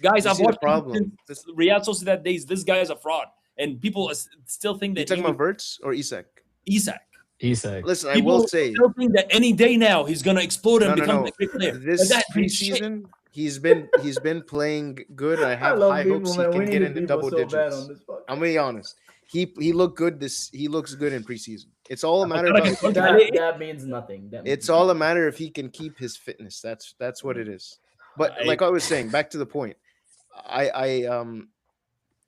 Guys, Do you I've see the watched him problem? since Real Sociedad days. This guy is a fraud, and people still think You that talking he about Verts or Isak? Isak. Isak. Listen, I will People say, still think that any day now he's gonna explode and no, no, become a no. great player. That This guy's been shit. preseason, he's been playing good. I I have love high people, hopes he man. We can get needed into people double so bad on digits. this I'm podcast. gonna be honest. He looked good. He looks good in preseason. It's all a matter Cara about que if he contra can. ele, That means nothing. That means It's all a nothing. matter if he can keep his fitness. That's what it is. But I, like I was saying, back to the point. I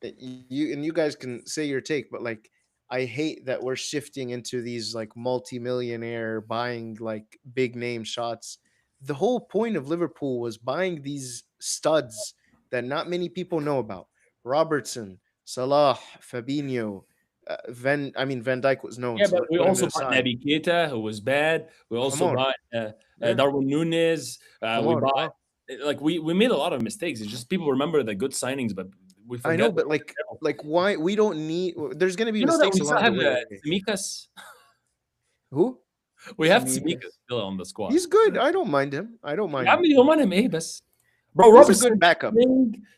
you guys can say your take, but like I hate that we're shifting into these like multi-millionaire buying like big name shots. The whole point of Liverpool was buying these studs that not many people know about. Robertson, Salah, Fabinho, Van Dijk was known, yeah, so but let's we put him to also the bought side. Naby Keita, who was bad. We Come also on, bought yeah, Darwin Nunes. come We on. bought Wow. like we made a lot of mistakes. It's just people remember the good signings, but we I know, forget. but like why we don't need? There's gonna be You know that mistakes we still along the have way. Tsimikas. Who? We have Tsimikas Simikas. still on the squad. He's good. I don't mind him. I don't mind يا him. عمي هم انا ايه بس bro He's a Robertson good backup.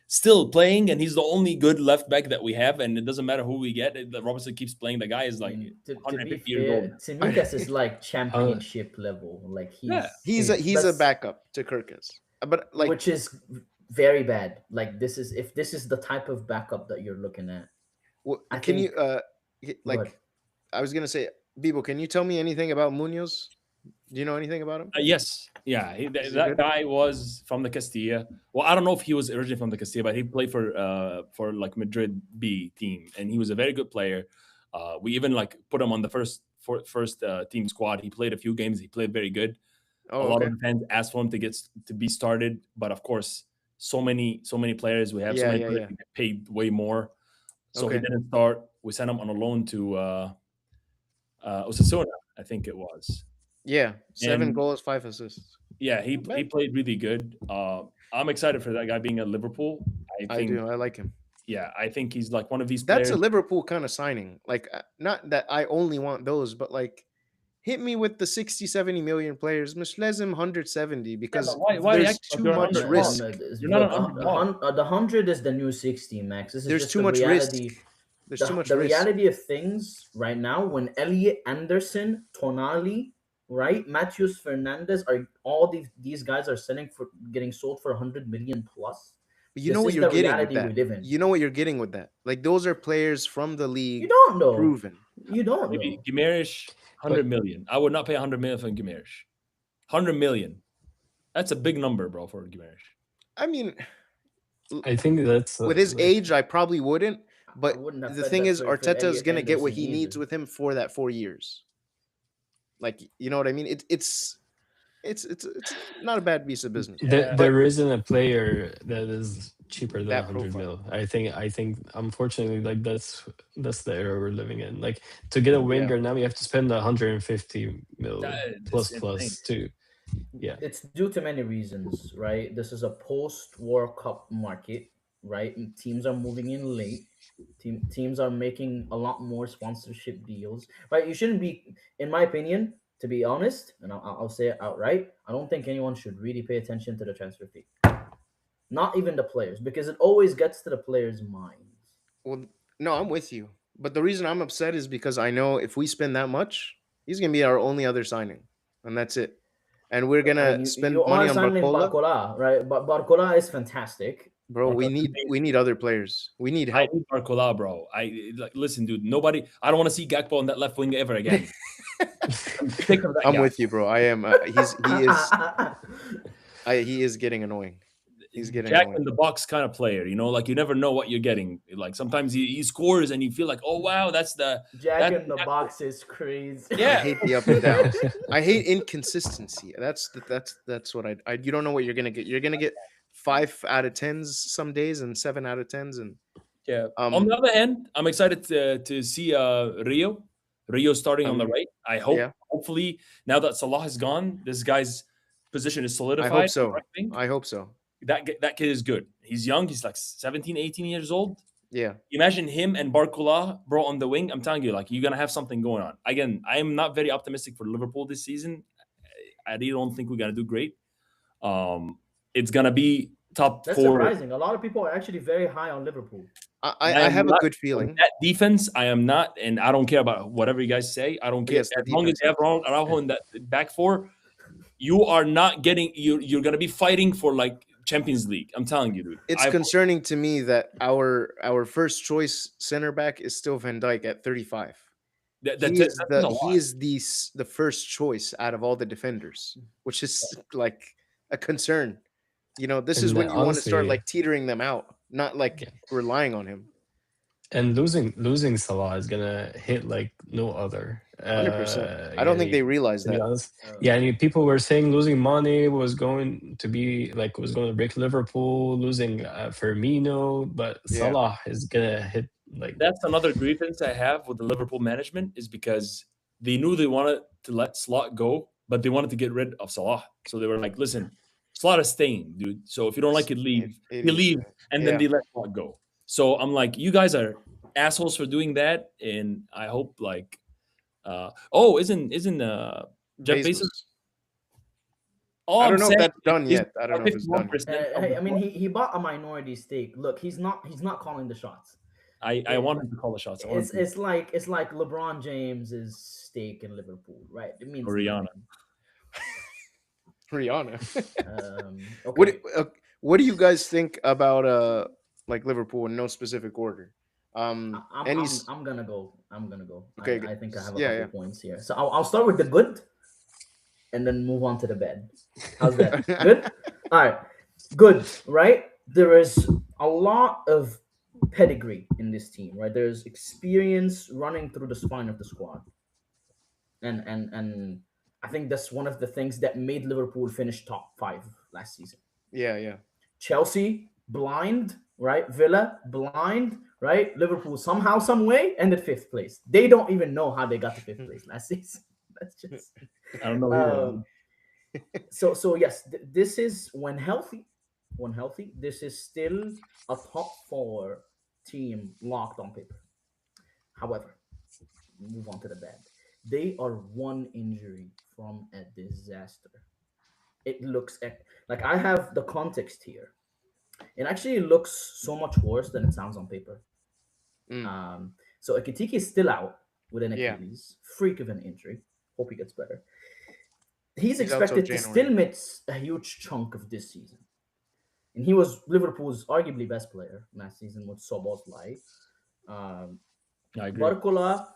still playing and he's the only good left back that we have and it doesn't matter who we get Robertson keeps playing the guy is like To be 150 years old fair, Simikas is like Uh, championship level. Like yeah He's a that's backup to Kirkus. But like, which is very bad. Like this is if this is the type of backup that you're looking at. I can you think. But like I was gonna say, Bibo, can you tell me anything about Munoz? Do you know anything about him? yes yeah Is he that good? guy was from the Castilla well I don't know if he was originally from the Castilla but he played for like Madrid B team and he was a very good player we even like put him on the first team squad he played a few games he played very good a Oh, lot of okay. the fans asked for him to be started, but of course, so many players we have, so Yeah, many yeah, players yeah. who get paid way more. So he Okay. didn't start. We sent him on a loan to Osasuna, I think it was, Yeah. 7 goals, and 5 assists. yeah, he Not he bad. played really good. I'm excited for that guy being at Liverpool. I I think, do. I like him. yeah, I think he's like one of these That's a players. Liverpool kind of signing. Like, not that I only want those, but like, hit me with the 60, 70 million players. Mش لازم 170 Yeah, but because why there's act like too you're an much underdog? risk. You're not an look, underdog. the 100 is the new 60, Max. This is There's just too the much risk. reality. There's too The, much the risk. reality of things right now, when Elliot Anderson, Tonali, right, Matthews Fernandez are all these guys are selling for getting sold for 100 million plus. But you know This what is you're the getting with reality that. we live in. You know what you're getting with that. Like those are players from the You league, don't know. proven. You don't Maybe know. Gimerish, but 100 million. I would not pay 100 million for Gimerish. 100 million. That's a big number, bro, for Gimerish. I mean, I think that's with his like age, I probably wouldn't. I But wouldn't have the bet thing that is, for Arteta is Elliot gonna get what Anderson he needs either. with him for that 4 years. Like, you know what I mean? It's not a bad piece of business. Yeah. But there isn't a player that is cheaper than that 100 profile, mil. I think unfortunately like that's the era we're living in. Like to get a yeah, winger now you have to spend 150 mil It's plus insane. plus too. Yeah. It's due to many reasons, right? This is a post World Cup market, right? And teams are moving in late. Teams are making a lot more sponsorship deals, right? You shouldn't be, in my opinion, to be honest, and I'll say it outright. I don't think anyone should really pay attention to the transfer fee. Not even the players, because it always gets to the players' minds. well, no, I'm with you. But the reason I'm upset is because I know if we spend that much, he's gonna be our only other signing, and that's it. And we're I gonna mean, you spend money are on signing Barcola, Barcola, right? But Barcola is fantastic. bro. Like, We need other players. We need I help. need Barcola, bro. Listen, dude. Nobody. I don't want to see Gakpo on that left wing ever again. I'm sick of that I'm guy. with you, bro. I am. He is getting annoying. He's getting Jack annoying. in the box kind of player, like you never know what you're getting. Like sometimes he scores and you feel like, oh wow, that's Jack that's in the box is crazy. I yeah. hate the up and downs. I hate inconsistency. That's what I. You don't know what you're gonna get. You're gonna get 5 out of 10s some days and 7 out of 10s and Yeah. On um the other hand, I'm excited to see Rio. Rio starting on the Um, right. I Yeah, hopefully, now that Salah is gone, this guy's position is I hope solidified on the so. right wing. I hope so. That kid is good. He's young. He's like 17, 18 years old. Yeah, Imagine him and Barcola, bro, on the wing. I'm telling you, like, you're gonna have something going on. Again, I am not very optimistic for Liverpool this season. I really don't think we're gonna do great. It's gonna be top That's four. surprising. A lot of people are actually very high on Liverpool. I, I I am have a not good on feeling. that defense. I am not, and I don't care about whatever you guys say. I don't care Yes, the as long as defense. you have Araujo in that back four. You are not getting. You're gonna be fighting for like Champions League. I'm telling you, dude. It's concerning to me that our first choice center back is still Van Dijk at 35. That says a He lot. is the first choice out of all the defenders, which is like a concern. This is and when you want to start honestly, like teetering them out, not like yeah. relying on him. And losing Salah is gonna hit like no other. 100%. I don't think Yani, they realize to be that. honest, yeah. And people were saying losing Mane was going to break Liverpool. Losing Firmino, but Yeah. Salah is gonna hit like That's another grievance I have with the Liverpool management is because they knew they wanted to let Slot go, but they wanted to get rid of Salah. So they were like, "Listen, Slot is staying, dude. So if you don't like it, leave." He Idiots, leave, man. and then Yeah. they let Slot go. So I'm like, you guys are assholes for doing that, and I hope like, isn't Jeff Bezos? Bezos. All I I'm don't know if saying that's is done he's yet. I don't got know if it's done yet. 51% of the I mean, board. he bought a minority stake. Look, he's not calling the shots. I want him to call the shots. I want him to It's like LeBron James's stake in Liverpool, right? It means Rihanna. Rihanna. Okay. What do you guys think about like Liverpool in no specific order? I'm, Any I'm, s- I'm gonna go. I'm gonna go. Okay, I think I have a yeah, couple points here. So I'll start with the good, and then move on to the bad. How's that? yeah. Good. All right. Good. Right. There is a lot of pedigree in this team. Right. There's experience running through the spine of the squad, and I think that's one of the things that made Liverpool finish top five last season. Yeah. Chelsea blind, right? Villa blind, right? Liverpool somehow, some way ended fifth place. They don't even know how they got to fifth place last season. That's just I don't know either. um, so yes, this is when healthy. When healthy, this is still a top four team locked on paper. However, move on to the bad. They are one injury from a disaster. It looks like I have the context here. It actually looks so much worse than it sounds on paper. Mm, So Ekitike is still out with an yeah. Achilles, freak of an injury. Hope he gets better. He's He's out till expected to still January. miss a huge chunk of this season. And he was Liverpool's arguably best player last season with Soboslai. Um, I agree. Barcola,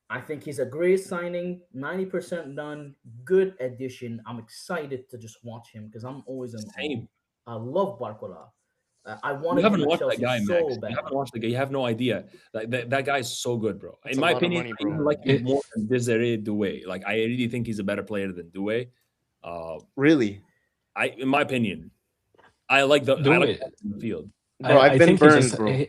I think he's a great signing, 90% done, good addition. I'm excited to just watch him because I'm always in Same. awe. I love Barcola. I You wanted haven't him at watched that Chelsea guy, so Max. You bad. haven't watched the guy. You have no idea. Like that guy is so good, bro. That's In a my lot of opinion, money, I even bro. like him it, more than Desiree Doué. Like I really think he's a better player than Doué. Really, In my opinion, I like do it. the field. bro. I've I been think burned, bro.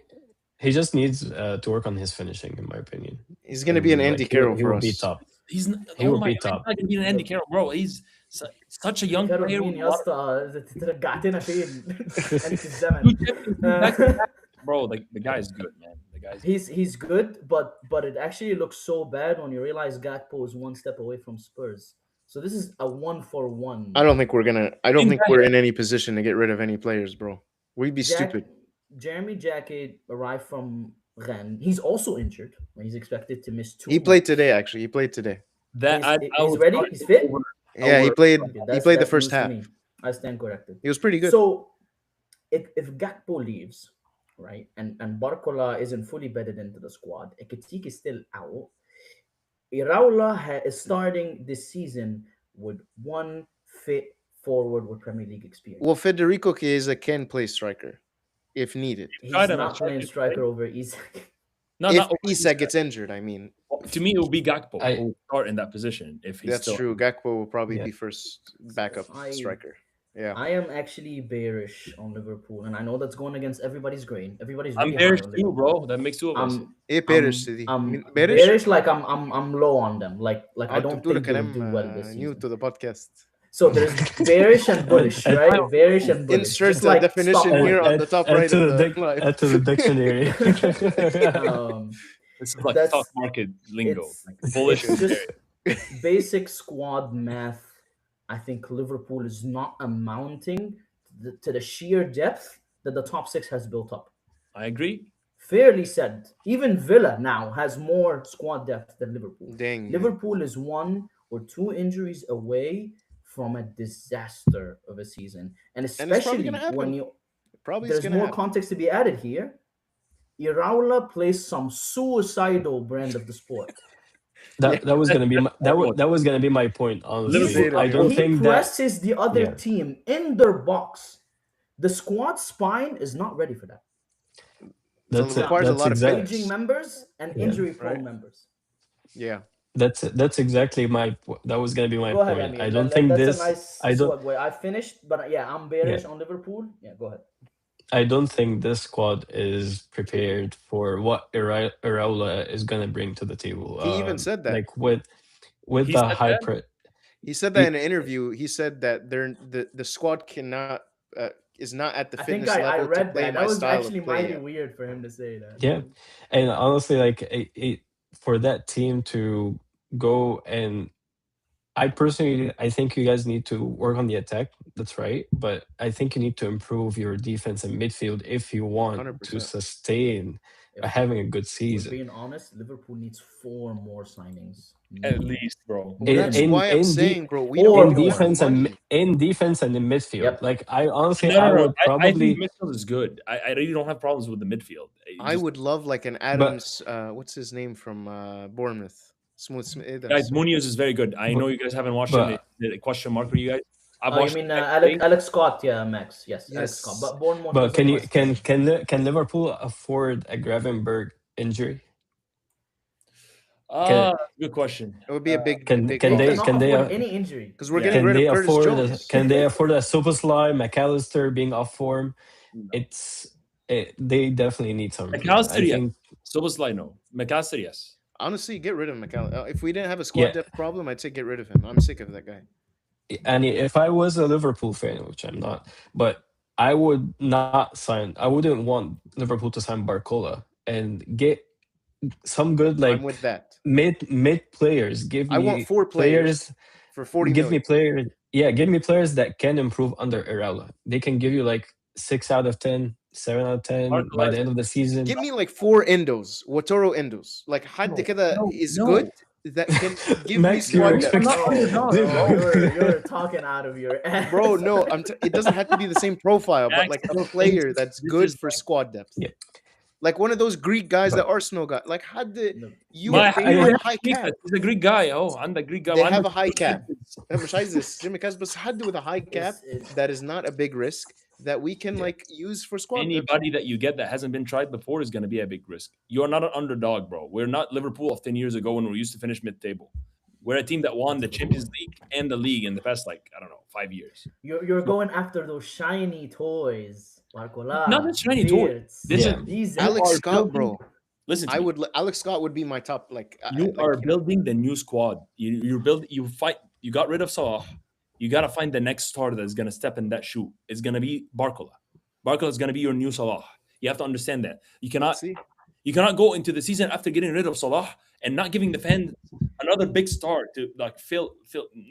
he just needs to work on his finishing, in my opinion. He's gonna be an And Andy like Carroll he for will be us. top. He's He oh will my be god, he's top. not gonna be an Andy Carroll, bro. He's such a young player. مين with يا a lot اسطى ترجعتنا فين انت of- الزمن Two Champions League back-to-back. Bro, the guy is good, man. The guy's he's good but it actually looks so bad when you realize Gakpo is one step away from Spurs, so this is a 1-for-1. I don't think we're gonna. I don't Same think guy, we're yeah. in any position to get rid of any players, bro. We'd be Jack stupid. Jeremy Jacket arrived from Rennes. He's also injured. He's expected to miss 2 He played months. today. Actually, he played today. That I He's would ready. start He's fit. over- Yeah, he over- played. Okay, He that's played the that's first news to half. me. I stand corrected. He was pretty good. So if Gakpo leaves, right, and Barcola isn't fully bedded into the squad, Ekitike is still out. Iraola is starting this season with one fit forward with Premier League experience. Well, Federico Chiesa can play striker if needed. He's tried him not at playing Chelsea, striker over Isak. No, If not over Isak gets injured, I mean, To me, it would be Gakpo I who would start in that position if he's that's still. true. Gakpo will probably Yeah. be first backup I- striker. Yeah. I am actually bearish on Liverpool, and I know that's going against everybody's grain. Everybody's I'm really high bearish on too, Liverpool. bro. That makes two of us. ايه بيرش دي؟ بيرش؟ Bearish, like I'm low on them. Like I انتوا don't بتقولوا think they'll كلام do well this new season. to the podcast. So there's bearish and bullish, Add, right? Bearish and bullish, Insert just the like stock definition add, here on market. the add, top add right to of the the live. add to the dictionary. um, This is like stock that's market lingo, it's like bullish it's and just bearish. basic squad math. I think Liverpool is not amounting to the sheer depth that the top six has built up. I agree. Fairly said. Even Villa now has more squad depth than Liverpool. Dang, man. Liverpool is 1 or 2 injuries away from a disaster of a season. And And it's probably gonna especially when happen. you Probably it's there's gonna more happen. context to be added here. Iraola plays some suicidal brand of the sport. Yeah. That was gonna be my, Liverpool. that was gonna be my point. Honestly, Say it I again. don't He think that. presses the other Yeah, team in their box. The squad spine is not ready for that. So that's it It's it. requires a not. That's lot of exact. Aging fitness, members and Yeah, injury prone right? members. Yeah. that's exactly my. That was gonna be my Go ahead, point. I Amir. don't think That's a this. nice I don't. segue. I finished, but yeah, I'm Yeah, bearish on Liverpool. Yeah, go ahead. I don't think this squad is prepared for what Iraola is gonna bring to the table. He even said that. Like with He the said high that. pre. He said that y- in an interview. He said that the squad cannot is not at the I think fitness I level to read play that. my That was style of actually play mighty yet. weird for him to say that. Yeah, and honestly, like for that team to go and I personally, I think you guys need to work on the attack. That's right, but I think you need to improve your defense and midfield if you want to 100%. sustain If having a good we're season. being honest, Liverpool needs 4 more signings. At Minimum. least, bro. Well, that's Minimum. why I'm In the saying, bro, we Four don't in even more. have defense and money. in defense and in midfield. Yep. Like I honestly, No, I no, no. would I think probably, midfield is good. I really don't have problems with the midfield. I would love like an but Adams. What's his name from Bournemouth? Smith. Guys, Munoz is very good. I but know you guys haven't watched him. but It's a question mark for you guys. I've Oh, you watched mean him every day. Alex Scott? Yeah, Max. Yes, Alex Scott. Yes. But Bournemouth but is can on you West Ham. can Liverpool afford a Gravenberg injury? Can Good question. It would be a big, can big can They they loss cannot can they afford any injury. because we're Yeah. getting can rid they of Curtis afford Jones. a Soboslai, McAllister being off form? No. They definitely need some improvement. McAllister, I yes. think Soboslai, no. McAllister, yes. Honestly, get rid of McAllister. If we didn't have a squad yeah. depth problem, I'd say get rid of him. I'm sick of that guy. And if I was a Liverpool fan, which I'm not, but I would not sign. I wouldn't want Liverpool to sign Barcola and get some good I'm like with that. mid players. Give I want me 4 players for 40 Give me million. players. Yeah, give me players that can improve under Iraola. They can give you like 6 out of 10, 7 out of 10 by the end of the season. Give me like 4 Endos, Watoro Endos. Like حد No, كده no, is no. good that can give me Max, you're squad depth. expecting. No, No, bro, no. you're talking out of your ass. Bro, no, it doesn't have to be the same profile, but Max, like a no, player this that's is good for like- squad depth. Yeah. Like one of those Greek guys that But- Arsenal got. Like had the No. you My they I- have a high cap. He's a Greek guy. Oh, I'm the Greek guy. They I'm have the- a high cap. مش عايز this Jimmy Cas بس حد with a high cap It's- that is not a big risk that we can Yeah. like use for squad depth. Anybody that you get that hasn't been tried before is going to be a big risk. You're not an underdog, bro. We're not Liverpool of 10 years ago when we used to finish mid-table. We're a team that won the Champions League and the league in the past, like, I don't know, 5 years. You're going after those shiny toys. Barcola. Not the shiny toy. Beards. This Yeah. is These Alex are Scott, building- bro. Listen, to I me. would Alex Scott would be my top like You like, are you know, building the new squad. You got rid of Salah. You got to find the next star that's going to step in that shoe. It's going to be Barcola. Barcola is going to be your new Salah. You have to understand that. You see. cannot go into the season after getting rid of Salah and not giving the fans another big star to like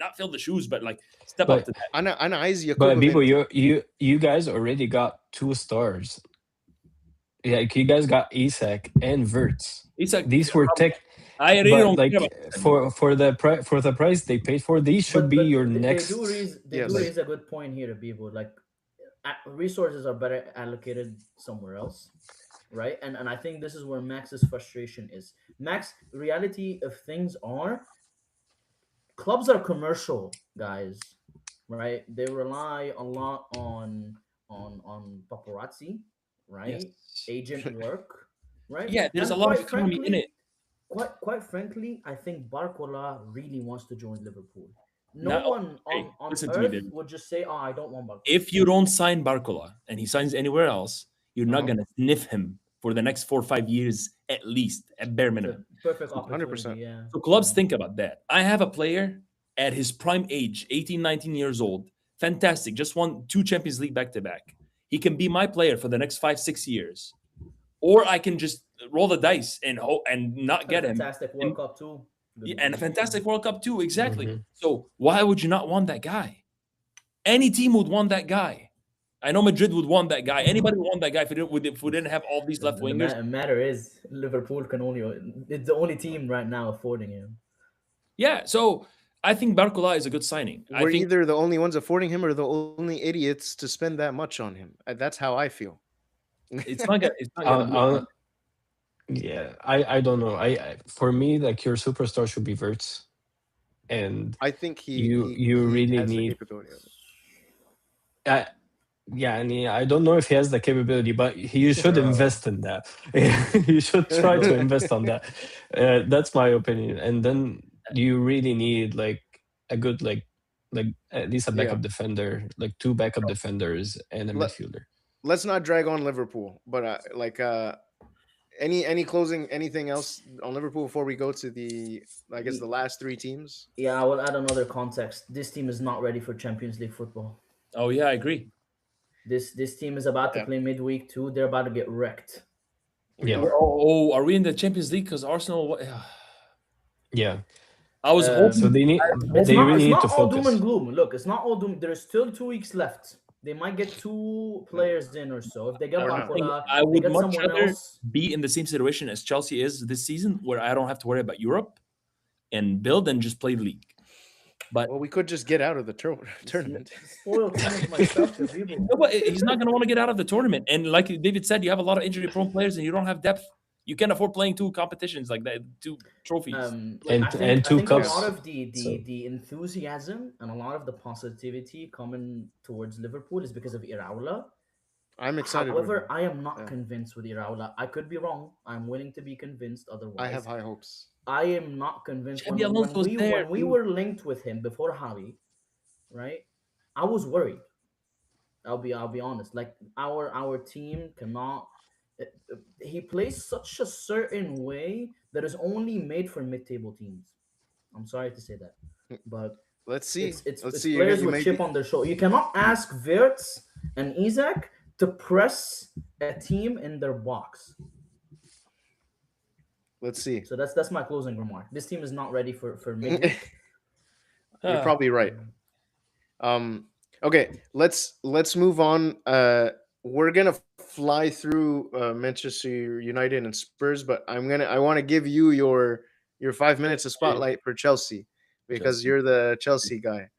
not fill the shoes, but like step up But- to that. أنا عايز But Yakubu people, Mint. you guys already got 2 stars. Yeah, like you guys got Isak and Verts. Isak, These were tech. I really But don't like care about for the price they paid for, these should be your next. They Yes. do raise a good point here to people. Like resources are better allocated somewhere else, right? And I think this is where Max's frustration is. Max, reality of things are clubs are commercial, guys, right? They rely a lot on paparazzi, right? Yes. Agent work, right? Yeah, there's And a lot of quite economy in frankly- it. Quite frankly, I think Barcola really wants to join Liverpool. No Not one okay. on Listen to me, earth David. would just say, "Oh, I don't want Barcola." If you don't sign Barcola and he signs anywhere else, you're not Uh-huh. gonna sniff him for the next 4 or 5 years at least, at bare It's a minimum. perfect So, 100%. opportunity. Yeah. so clubs think about that. I have a player at his prime age, 18, 19 years old. Fantastic. Just won 2 Champions League back to back. He can be my player for the next 5, 6 years. Or I can just roll the dice and not Had a get him. fantastic World And, Cup too. yeah, Good, and a good team. fantastic World Cup too. Exactly. Mhm. So why would you not want that guy? Any team would want that guy. I know Madrid would want that guy. Anybody would want that guy if we didn't have all these left wingers. Matter is Liverpool can only. It's the only team right now affording him. Yeah. So I think Barcola is a good signing. I We're think either the only ones affording him or the only idiots to spend that much on him. That's how I feel. it's not gonna be a I'll, fun. yeah, I don't know. For me, like your superstar should be Verts, and I think you he really has the need. capability of it. I, yeah, I mean, I don't know if he has the capability, but you should Bro. invest in that. You should try to invest on that. That's my opinion. And then you really need like a good like at least a Yeah. backup defender, like two backup defenders and a Let, midfielder. let's not drag on Liverpool, but any closing anything else on Liverpool before we go to the I guess the last three teams. Yeah, I will add another context. This team is not ready for Champions League football. Oh yeah, I agree. This team is about to Yeah, play midweek too. They're about to get wrecked. we Yeah, are. Are we in the Champions League? Because Arsenal. yeah. I was So Um, hoping. they need I was it's they hoping. not really it's need to not all doom and focus. gloom. Look, it's not all doom. There's still 2 weeks left. They might get two players in or so. If they get We're I'm not. saying Barcola, I they would get much someone rather else. be in the same situation as Chelsea is this season, where I don't have to worry about Europe and build and just play league. But Well, we could just get out of the tournament. Spoil too much my stuff here, people. no, but he's not going to want to get out of the tournament. And like David said, you have a lot of injury-prone players, and you don't have depth. You can't afford playing two competitions like that, two trophies. Like I And think I two think a Yeah. lot cups. of So the enthusiasm and a lot of the positivity coming towards Liverpool is because of Iraola. I'm excited with However, him. I am not Yeah. convinced with Iraola. I could be wrong. I'm willing to be convinced I have otherwise. high hopes. I am not convinced Xabi Alonso's there, when we dude. were linked with him before Javi, right? I was worried. I'll be honest. Like our team cannot. He plays such a certain way that is only made for mid-table teams. I'm sorry to say that, but Let's see. Let's it's see. players You with may chip be. on their shoulder. You cannot ask Wirtz and Isaac to press a team in their box. Let's see. So that's my closing remark. This team is not ready for midweek. You're Ah, probably right. Um. Okay. Let's move on. We're gonna fly through Manchester United and Spurs, but I want to give you your 5 minutes of spotlight for Chelsea because Chelsea. you're the Chelsea guy.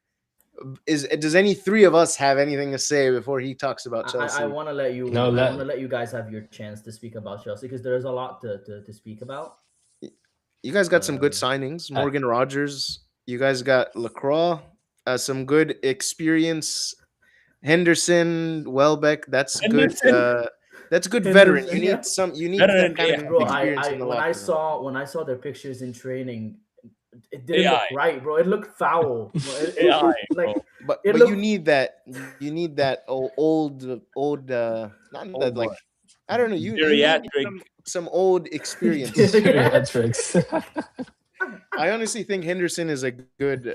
Is does any three of us have anything to say before he talks about I Chelsea? want to let no, you guys have your chance to speak about Chelsea because there is a lot to speak about. You guys got some good Uh, signings. I, Morgan Rogers. You guys got Lacroix. Some good experience. Henderson, Welbeck. Henderson, That's good veteran. You Henderson, need yeah. some. You need better that than kind of AI. Bro, experience in I the locker room. when I saw their pictures in training, it didn't look AI, right, bro. It looked foul. Bro. AI, Like bro. it But you looked. need that. You need that old. Not Oh that boy, like I don't know. You need geriatric. some old experience. geriatrics. I honestly think Henderson is a I good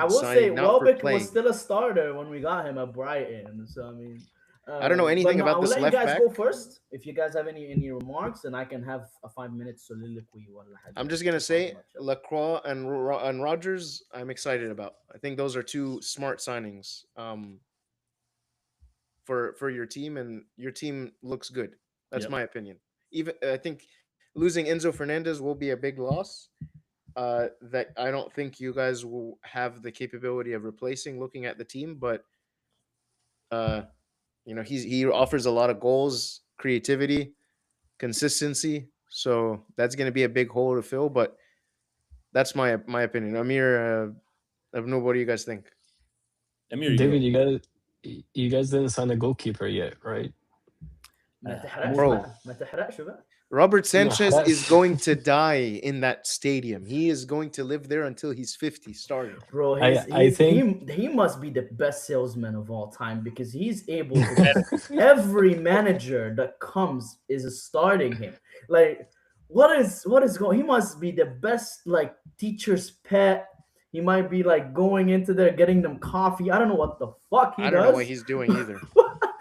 will say signing, not for Welbeck was playing. still a starter when we got him at Brighton. So I mean, I don't know but anything no, I about will this let you left guys back. go first. If you guys have any remarks, then I can have a 5 minute soliloquy while I'm Hajar just gonna talking say about Chelsea. Lacroix and Rogers. I'm excited about. I think those are two smart signings for your team, and your team looks good. That's Yep. my opinion. Even I think losing Enzo Fernandez will be a big loss. That I don't think you guys will have the capability of replacing. Looking at the team, but uh, he offers a lot of goals, creativity, consistency. So that's going to be a big hole to fill. But that's my opinion. Amir, I don't know. What do you guys think, Amir, you go. David, you guys didn't sign a goalkeeper yet, right? ما تحرقش Amir, bro? بقى ما تحرقش بقى. Robert Yeah, Sanchez is that's. going to die in that stadium. He is going to live there until he's 50 starting. Bro, I think. he must be the best salesman of all time because he's able to get every manager that comes is starting him. Like, what is going? He must be the best like teacher's pet. He might be like going into there getting them coffee. I don't know what the fuck he I don't know what does. he's doing either.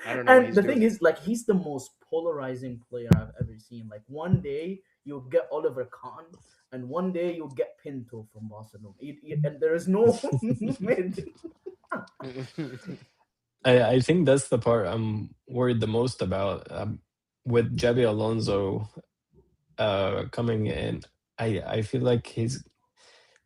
I don't know what And he's the thing doing. is, like, he's the most polarizing player I've ever seen. Like, one day you'll get Oliver Kahn, and one day you'll get Pinto from Barcelona. And there is no mid. I think that's the part I'm worried the most about, with Javi Alonso coming in. I feel like he's,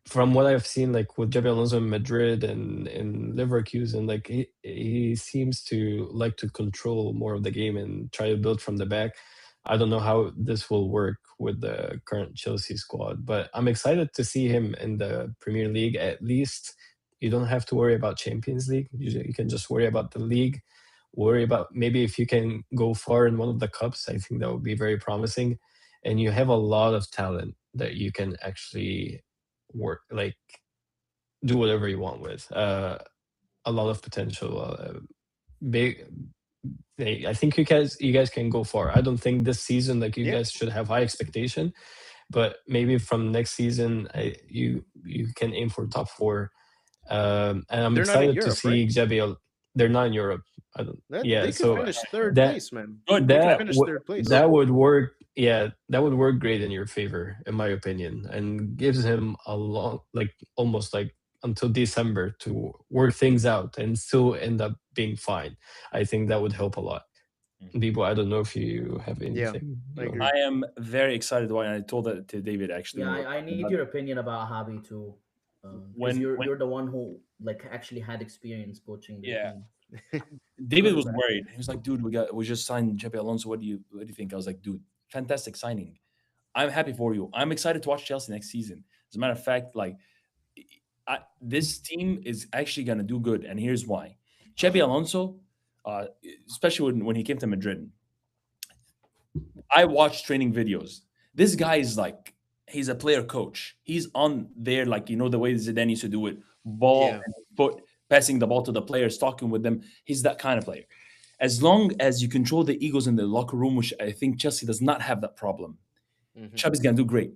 from what I've seen, like with Javi Alonso in Madrid and in Leverkusen, like he seems to like to control more of the game and try to build from the back. I don't know how this will work with the current Chelsea squad, but I'm excited to see him in the Premier League. At least you don't have to worry about Champions League. You can just worry about the league. Worry about maybe if you can go far in one of the cups. I think that would be very promising. And you have a lot of talent that you can actually work, like do whatever you want with. A lot of potential. Big. I think you guys can go far. I don't think this season like you Yeah, guys should have high expectation, but maybe from next season you can aim for top four. And I'm they're not in excited to Europe, right? see Xabi. They're not in Europe. I don't. Yeah, They could so finish third that place, man. Good. They Good for could them. that finish would third place. that would work. Yeah, that would work great in your favor, in my opinion, and gives him a long, like almost like until December to work things out and still end up being fine. I think that would help a lot. People, I don't know if you have Yeah, anything I you agree. want. I am very excited why, and I told that to David actually Yeah, when we I were need about your opinion about Javi too, because when you're the one who like actually had experience coaching the yeah, team. David was Quarterback. worried. He was like, "Dude, we just signed Xabi Alonso. What do you think?" I was like, "Dude, fantastic signing. I'm happy for you. I'm excited to watch Chelsea next season. As a matter of fact, like this team is actually gonna do good, and here's why. Xabi Alonso, uh, especially when he came to Madrid, I watched training videos. This guy is like he's a player coach. He's on there like the way Zidane used to do it, ball Yeah. and foot, passing the ball to the players, talking with them. He's that kind of player. As long as you control the egos in the locker room, which I think Chelsea does not have that problem, Hmm. Xabi's gonna do great.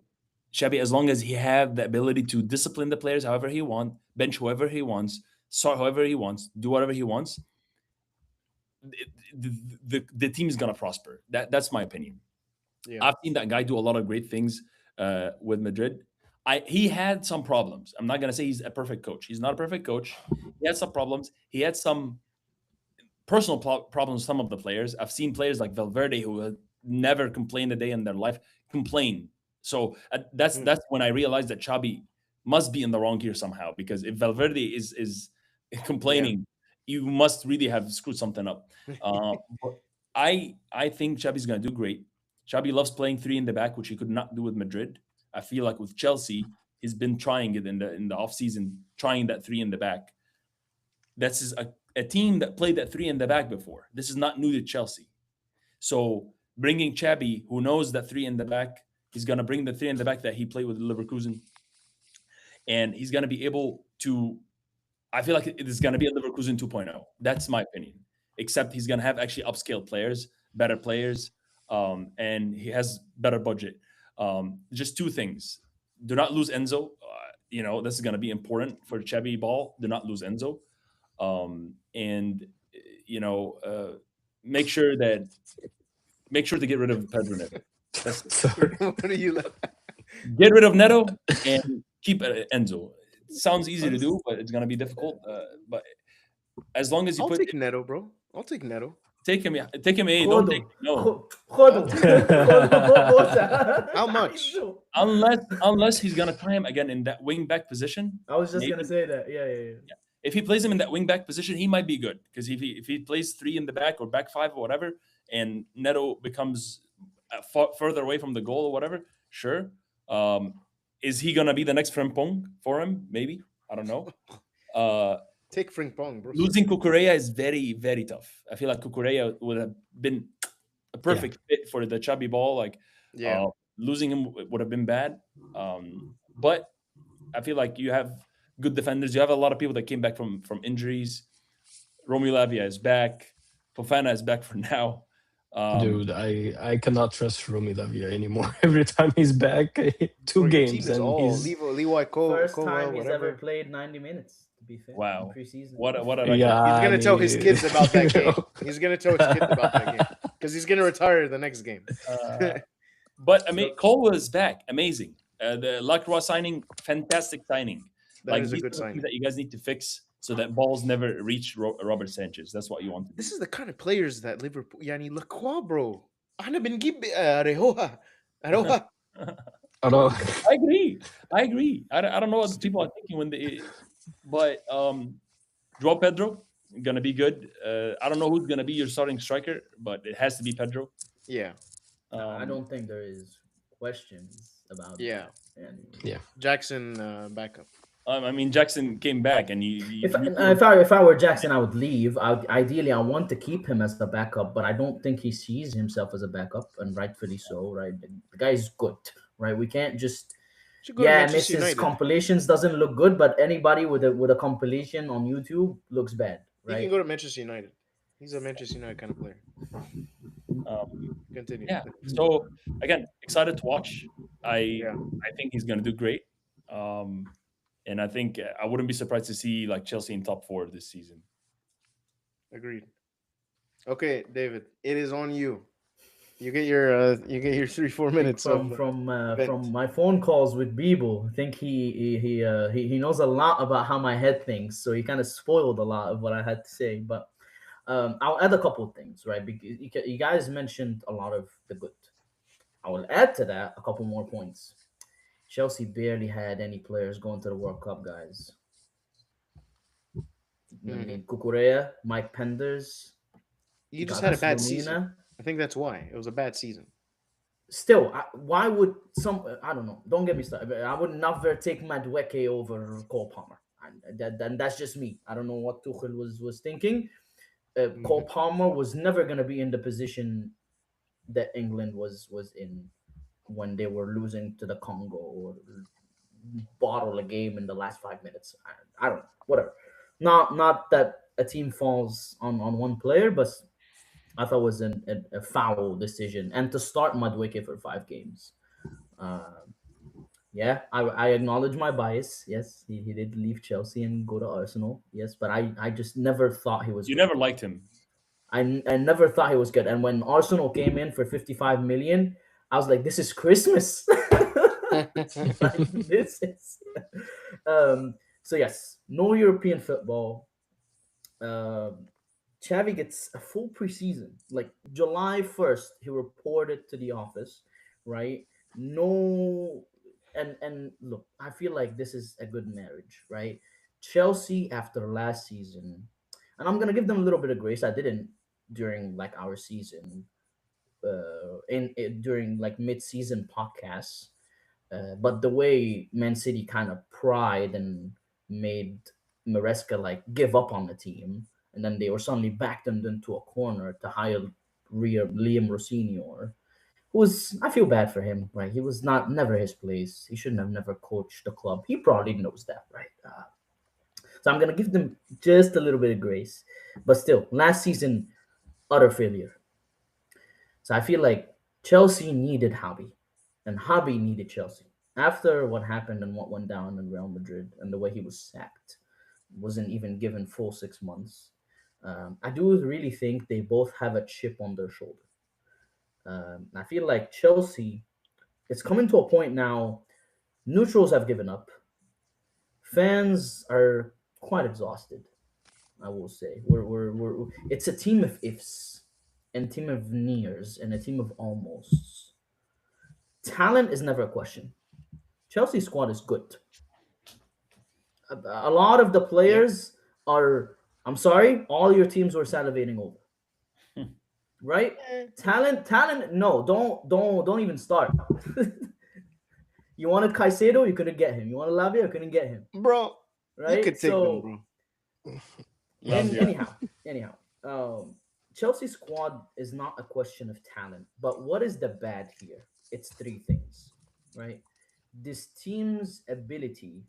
Xabi, as long as he have the ability to discipline the players however he wants, bench whoever he wants, start however he wants, do whatever he wants, the team is gonna prosper. That's my opinion. Yeah. I've seen that guy do a lot of great things with Madrid. He had some problems. I'm not gonna say he's a perfect coach. He's not a perfect coach. He had some problems. He had some personal problems. Some of the players. I've seen players like Valverde who had never complained a day in their life complain. So Mm. that's when I realized that Xabi must be in the wrong here somehow. Because if Valverde is Yeah. complaining, you must really have screwed something up. But I think Xabi's gonna do great. Xabi loves playing three in the back, which he could not do with Madrid. I feel like with Chelsea, he's been trying it in the off season, trying that three in the back. This is a team that played that three in the back before. This is not new to Chelsea. So bringing Xabi, who knows that three in the back, he's gonna bring the three in the back that he played with Leverkusen, and he's gonna be able to. I feel like it is gonna be a Leverkusen 2.0. That's my opinion. Except he's gonna have actually upscale players, better players, and he has better budget. Just two things: do not lose Enzo. This is gonna be important for Xabi ball. Do not lose Enzo, and you know, uh, make sure that make sure to get rid of Pedro Neto. That's it. Sorry. What are you? Get rid of Neto and keep Enzo. It sounds easy to Honest- do, but it's gonna be difficult. But as long as you I'll put take Neto, bro. I'll take Neto. take him, take him. Hey, don't take خده no. I'll خده take him. خده How انت much? عايزه. Unless he's gonna try him again in that wing back position, I was just gonna maybe. say that. Yeah, yeah, yeah. Yeah. If he plays him in that wing back position, he might be good because if he plays three in the back or back five or whatever, and Neto becomes further away from the goal or whatever, sure. Um, is he gonna be the next Frimpong for him? Maybe, I don't know. Uh, Take Frimpong, bro. Losing Kukureya is very very tough. I feel like Kukureya would have been a Yeah. perfect fit for the chubby ball. Like Yeah. Losing him would have been bad. But I feel like you have good defenders. You have a lot of people that came back from injuries. Romeo Lavia is back. Fofana is back for now. Um, Dude, I cannot trust Rumi Lavia anymore. Every time he's back, two Bro, your team games is and all he's Levi First Colwell, time he's ever whatever. played 90 minutes, to be fair, in wow, preseason. what a record! He's yeah, gonna tell his nee. kids about that game. He's gonna tell his kids about that game because he's gonna retire the next game. Uh, but I mean, So Cole is back. Amazing. The Lacroix signing, fantastic signing. That Like is a these good are the things signing. that you guys need to fix so that balls never reach Robert Sanchez. That's what you want to do. This is the kind of players that Liverpool. Yani Lacroix, bro. أنا بنجيب Arejoa. Arejoa. I don't. I agree. I agree. I don't know what people are thinking when they, but Joao Pedro gonna be good. I don't know who's gonna be your starting striker, but it has to be Pedro. Yeah, I Um, don't think there is questions about yeah. that. And Yeah, Jackson backup. I mean, Jackson came back, and if you if I were Jackson, I would leave. Ideally, I want to keep him as the backup, but I don't think he sees himself as a backup, and rightfully so. Right, the guy's good. Right, we can't just Should go to yeah miss Manchester his United. compilations doesn't look good, but anybody with a compilation on YouTube looks bad. He can Right. go to Manchester United. He's a Manchester United kind of player. um, Continue. yeah. So again, excited to watch. I Yeah, I think he's gonna do great. And I think I wouldn't be surprised to see like Chelsea in top four this season. agreed. Okay, David, it is on you. You get your 3 4 minutes of From vent. my phone calls with Bibo, I think he knows a lot about how my head thinks, so he kind of spoiled a lot of what I had to say. But I'll add a couple of things, right? Because you guys mentioned a lot of the good. I will add to that a couple more points. Chelsea barely had any players going to the World Cup, guys. I Hmm. mean, Kukurea, Mike Penders, You just had a Gagas bad season. Lumina. I think that's why it was a bad season. Still, why would some? I don't know. Don't get me started. I would never take Madueke over Cole Palmer. And that's just me. I don't know what Tuchel was thinking. Cole Mhm. Palmer was never going to be in the position that England was in when they were losing to the Congo or bottle a game in the last 5 minutes. I don't know. Whatever. Not that a team falls on one player, but I thought it was a foul decision. And to start Madueke for 5 games. Uh, yeah, I acknowledge my bias. Yes, he did leave Chelsea and go to Arsenal. Yes, but I just never thought he was You good. never liked him. I never thought he was good. And when Arsenal came in for 55 million, I was like, this is Christmas. Like, this is. So yes, no European football. Um, Xavi gets a full preseason. Like July 1st, he reported to the office, right? No, and look, I feel like this is a good marriage, right? Chelsea after last season, and I'm gonna give them a little bit of grace. I didn't during like our season, during like mid-season podcasts, but the way Man City kind of pried and made Maresca like give up on the team, and then they were suddenly backed them into a corner to hire Liam Rossinior, who was I feel bad for him, right? He was not never his place. He shouldn't have never coached the club. He probably knows that, right? So I'm gonna give them just a little bit of grace, but still, last season utter failure. So I feel like Chelsea needed Hobby, and Hobby needed Chelsea. After what happened and what went down in Real Madrid and the way he was sacked, wasn't even given full 6 months. I do really think they both have a chip on their shoulder. I feel like Chelsea, it's coming to a point now. Neutrals have given up. Fans are quite exhausted. I will say it's a team of ifs and team of nears and a team of almosts. Talent is never a question. Chelsea squad is good. A lot of the Yeah. players are. I'm sorry, all your teams were salivating over, right? Eh, Talent. No, don't even start. You wanted Caicedo, you couldn't get him. You wanted Lavia, you couldn't get him, bro, you right? could take them, So, bro. and Lavia. anyhow, Chelsea squad is not a question of talent, but what is the bad here? it's three things, right? This team's ability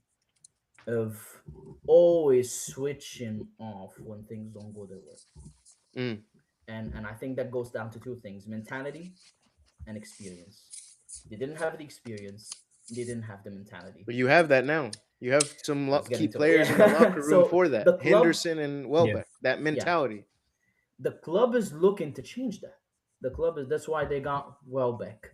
of always switching off when things don't go their way. Mm. And I think that goes down to two things: mentality and experience. They didn't have the experience, they didn't have the mentality. But you have that now. You have some I was key getting to players in the yeah. locker room So for that. the club, Henderson and Yeah. Welbeck. That yeah, mentality. the club is looking to change that. The club is That's why they got Welbeck.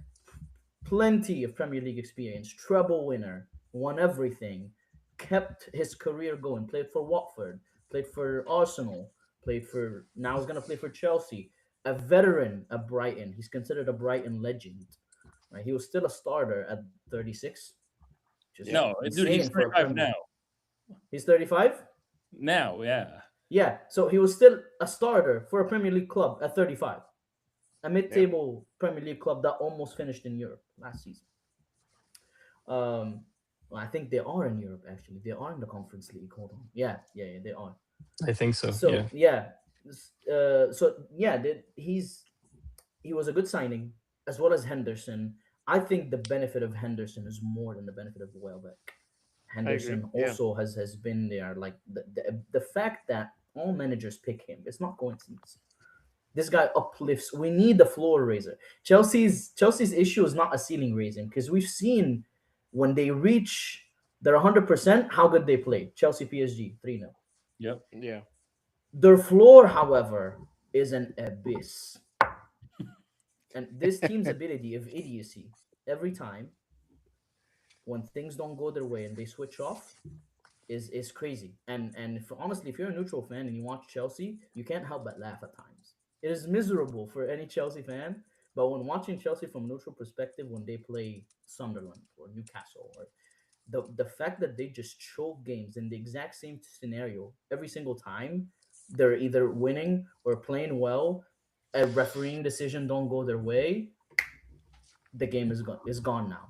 Plenty of Premier League experience, treble winner, won everything, kept his career going, played for Watford, played for Arsenal, played for now he's gonna play for Chelsea. A veteran at Brighton. He's considered a Brighton legend. Right? He was still a starter at 36. Just Yeah. No, dude, insane he's for a 35 now. Premier. He's 35? Now, yeah. Yeah, so he was still a starter for a Premier League club at 35. A Yeah. mid-table Premier League club that almost finished in Europe last season. Um, well, I think they are in Europe actually. They are in the Conference League. Hold on. Yeah, they are. I think so. So Yeah. yeah, he was a good signing as well as Henderson. I think the benefit of Henderson is more than the benefit of Welbeck. I agree. Henderson Yeah. also has been there. Like the fact that all managers pick him, it's not coincidence. This guy uplifts. We need the floor raiser. Chelsea's issue is not a ceiling raising because we've seen when they reach their 100% how good they play. Chelsea PSG 3-0. Yep. Yeah. Their floor, however, is an abyss. And this team's ability of idiocy every time when things don't go their way and they switch off is crazy. And honestly, if you're a neutral fan and you watch Chelsea, you can't help but laugh at times. It is miserable for any Chelsea fan, but when watching Chelsea from a neutral perspective, when they play Sunderland or Newcastle, or the fact that they just choke games in the exact same scenario every single time, they're either winning or playing well. A refereeing decision don't go their way, the game is gone now.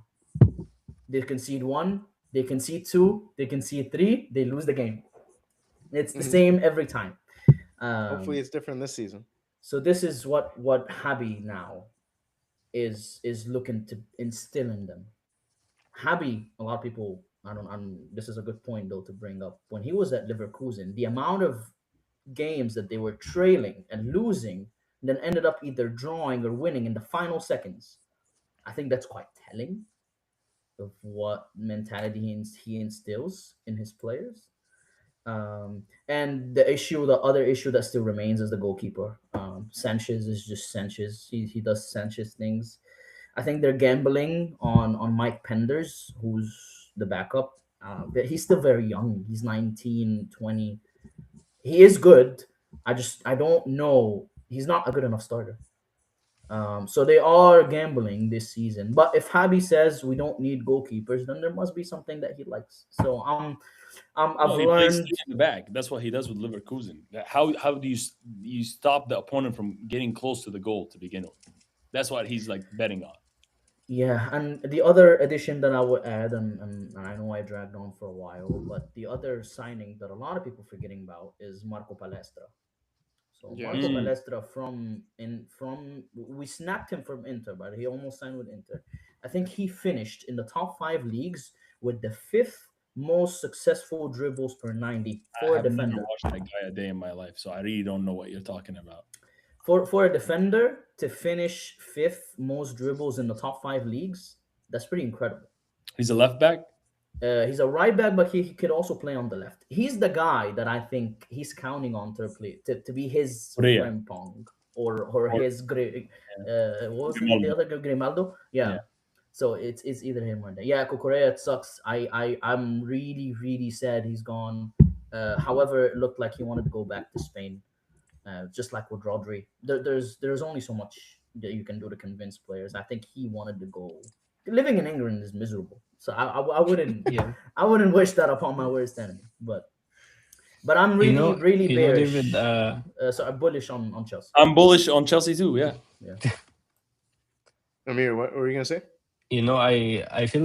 They concede one, they concede two, they concede three, they lose the game. It's the Mhm. same every time. Hopefully Um, it's different this season. so this is what Habi now is looking to instill in them. Habi, a lot of people, I don't. This is a good point though to bring up. When he was at Leverkusen, the amount of games that they were trailing and losing, and then ended up either drawing or winning in the final seconds. I think that's quite telling of what mentality he instills in his players. And the other issue that still remains is the goalkeeper. Sanchez is just Sanchez. He does Sanchez things. I think they're gambling on Mike Penders, who's the backup. But he's still very young. He's 19, 20. He is good. I don't know. He's not a good enough starter. So they are gambling this season. But if Habi says we don't need goalkeepers, then there must be something that he likes. So I've No, he plays learned. three in the back. That's what he does with Leverkusen. How do you stop the opponent from getting close to the goal to begin with? That's what he's like betting on. Yeah, and the other addition that I would add, and I know I dragged on for a while, but the other signing that a lot of people forgetting about is Marco Palestra. So Marco Yes. Mm, Palestra from we snapped him from Inter, but he almost signed with Inter. I think he finished in the top five leagues with the fifth most successful dribbles per 90 I for a have never defender. watched that guy a day in my life, so I really don't know what you're talking about. For a defender to finish fifth most dribbles in the top five leagues, that's pretty incredible. He's a left back. He's a right back, but he could also play on the left. He's the guy that I think he's counting on to play to be his Korea Frimpong or or his yeah, what was the Grimaldo. other guy, Grimaldo? Yeah. Yeah. So it's either him or that. Yeah, Kukurea, it sucks. I'm really sad he's gone. However, it looked like he wanted to go back to Spain, just like with Rodri. There's only so much that you can do to convince players. I think he wanted to go. Living in England is miserable, so I wouldn't Yeah. I wouldn't wish that upon my worst enemy. But I'm really David, bearish. So I'm bullish on Chelsea. I'm bullish on Chelsea too. Yeah. Yeah. Amir, what were you gonna say? I feel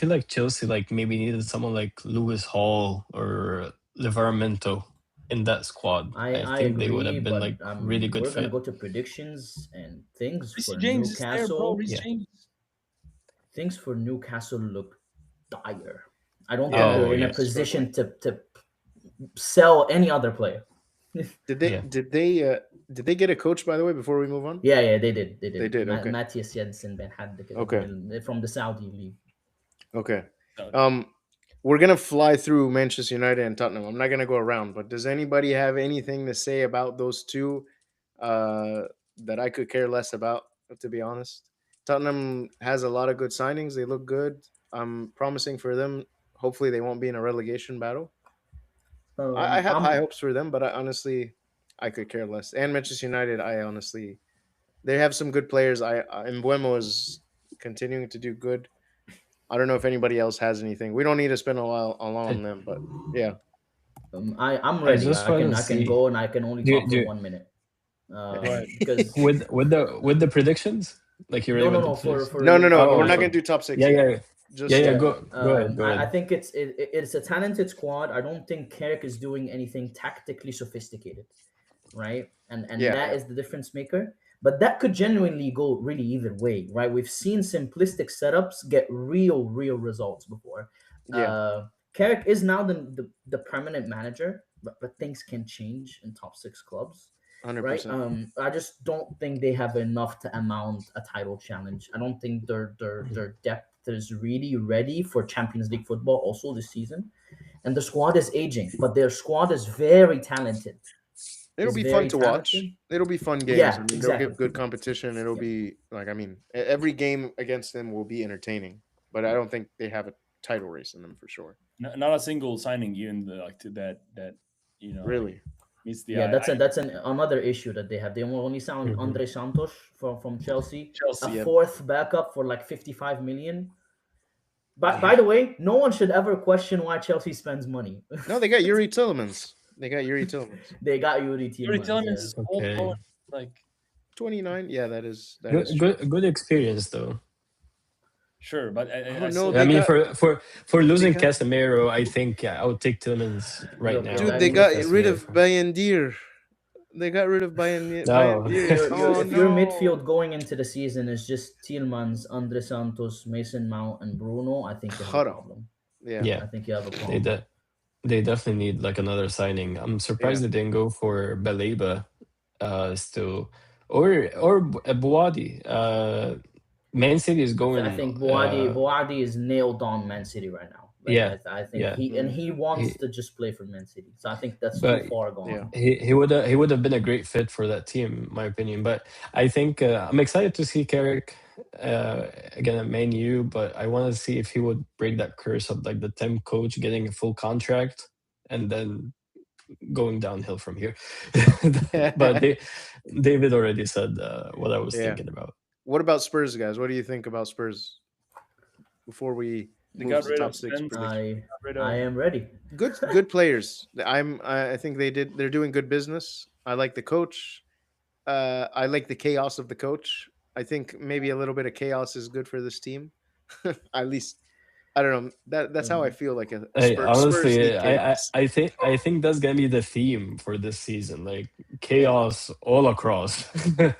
like Chelsea like maybe needed someone like Lewis Hall or Livermento in that squad. I I think they would agree, have been but like really good we're gonna fit. go to predictions and things Reece for James is there, bro. Newcastle. Reece Yeah. James. things for Newcastle look dire. I don't think Yeah, they're Oh in a they're yes, struggling. position to sell any other player. Did they yeah. did they uh did they get a coach, by the way, before we move on? Yeah, they did. They They did. did. Okay. Matthias Jensen Ben had Okay. from the Saudi league. Okay. So, Um, we're gonna fly through Manchester United and Tottenham. I'm not gonna go around, but does anybody have anything to say about those two uh, that I could care less about? To be honest, Tottenham has a lot of good signings. They look good. I'm promising for them. Hopefully, they won't be in a relegation battle. I have high I'm hopes for them, but I honestly, I could care less. And Manchester United, I honestly, they have some good players. Mbuemo is continuing to do good. I don't know if anybody else has anything. We don't need to spend a while a lot on I, them, but yeah, I'm I ready. just want to I can see. go and I can only Do talk for do 1 minute. yeah. go ahead. Because with the predictions? Like you already no, with the for predictions? No, no, no. We're Oh, not United. gonna for do top six yeah, yet. yeah, yeah, Just yeah. Yeah, Go ahead, go I ahead. think it's a talented squad. I don't think Carrick is doing anything tactically sophisticated, right? And yeah, that yeah, is the difference maker. But that could genuinely go really either way, right? We've seen simplistic setups get real results before. yeah. Uh, Carrick is now the permanent manager, but things can change in top six clubs, hundred right? percent. I just don't think they have enough to amount a title challenge. I don't think their depth is really ready for Champions League football also this season. And the squad is aging, but their squad is very talented. It'll Is be fun very to watch. talented. It'll be fun games. I Yeah, mean, they'll exactly. give good competition. It'll Yep. be like, I mean, every game against them will be entertaining. But I Yep. don't think they have a title race in them for sure. Not a single signing even the like to that like Really, meets the Yeah, eye. that's another issue that they have. They only signed Hmm. Andre Santos from Chelsea, a Chelsea. yeah. fourth backup for like 55 million. By Yeah. the way, no one should ever question why Chelsea spends money. No, they got Yuri Tillemans. They got Yuri Tillemans. They got Yuri Yuri Tillmans. Tillemans Yeah. is old, bro. Okay. Like 29. Yeah, that is true. Good experience though. sure, but Oh I no, still I they mean, got for they losing got Casemiro, I think I would take Tillmans right Look, now dude. I They over mean, got rid Casemiro. of Bayendir. They got rid of No, Bayendir. Oh if your no. midfield going into the season is just Tillmans, Andre Santos, Mason Mount, and Bruno, I think you have a Haram. problem. Yeah, yeah, I think you have a they problem. de- they definitely need like another signing. I'm yeah. surprised they didn't go for Baleba, still, or Buadi. Man City is I going. think Boadi is nailed on Man City right now. Like Yeah, I think yeah. Mm, he wants He, to just play for Man City. So I think that's too but far yeah. gone. he would have been a great fit for that team, in my opinion. But I think I'm excited to see Carrick again at Man U. But I want to see if he would break that curse of like the temp coach getting a full contract and then going downhill from here. But David already said what I was Yeah. thinking about. What about Spurs, guys? What do you think about Spurs before we they move got to rid top of six Spence, prediction? I got rid I of am ready. Good players. I think they're doing good business. I like the coach. I like the chaos of the coach. I think maybe a little bit of chaos is good for this team. At least I don't know. That's how I Um, feel like a I Spurs honestly, need chaos. I think that's gonna be the theme for this season, like Yeah. chaos all across,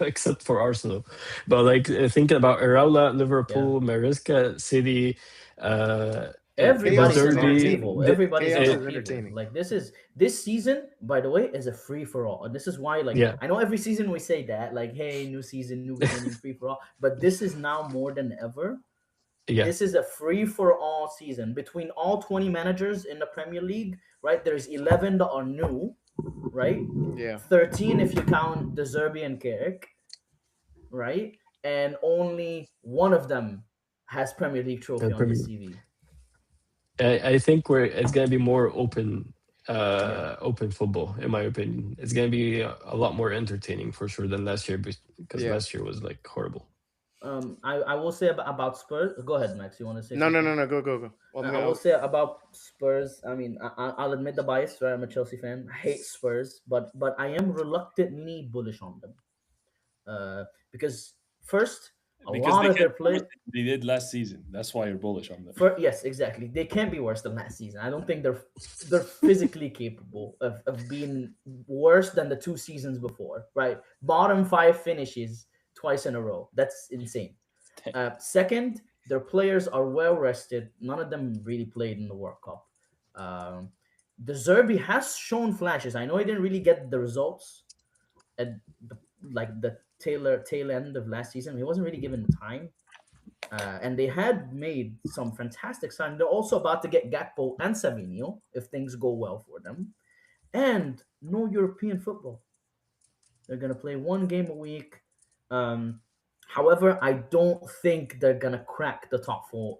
except for Arsenal. But like thinking about Iraola, yeah. Liverpool, Maresca, City, uh, De Chaos Everybody's is Zerbi. entertaining. upheaval. Everybody's in Chaos Eh, is upheaval. entertaining. Like this season, by the way, is a free for all. And this is why, like, yeah, I know every season we say that, like, hey, new season, new beginning, free for all. But this is now more than ever. yeah, This is a free for all season between all 20 managers in the Premier League. Right, there's 11 that are new. Right, Yeah. 13 if you count the Zerbi and Carrick. Right, and only one of them has Premier League trophy on his Premier. CV. I think it's gonna be more open, Yeah. open football, in my opinion. It's gonna be a lot more entertaining for sure than last year, because Yeah. last year was like horrible. I will say about Spurs. Go ahead, Max. You want to say No, no, something? no, no. Go, go, go. Well, I will say about Spurs. I mean, I'll admit the bias. Right, I'm a Chelsea fan. I hate Spurs, but I am reluctantly bullish on them. Because first, a because lot they of can't their do worse play. than they did last season. That's why you're bullish on them. Yes, exactly. They can't be worse than last season. I don't think they're physically capable of being worse than the 2 seasons before. Right, bottom five finishes twice in a row. That's insane. Second, Their players are well rested. None of them really played in the World Cup. Um, the Zerbi has shown flashes. I know he didn't really get the results at the, the tail end of last season. He wasn't really given the time. And they had made some fantastic signs. They're also about to get Gakpo and Savinho if things go well for them. And no European football. They're gonna play one game a week. Um, However, I don't think they're gonna crack the top four.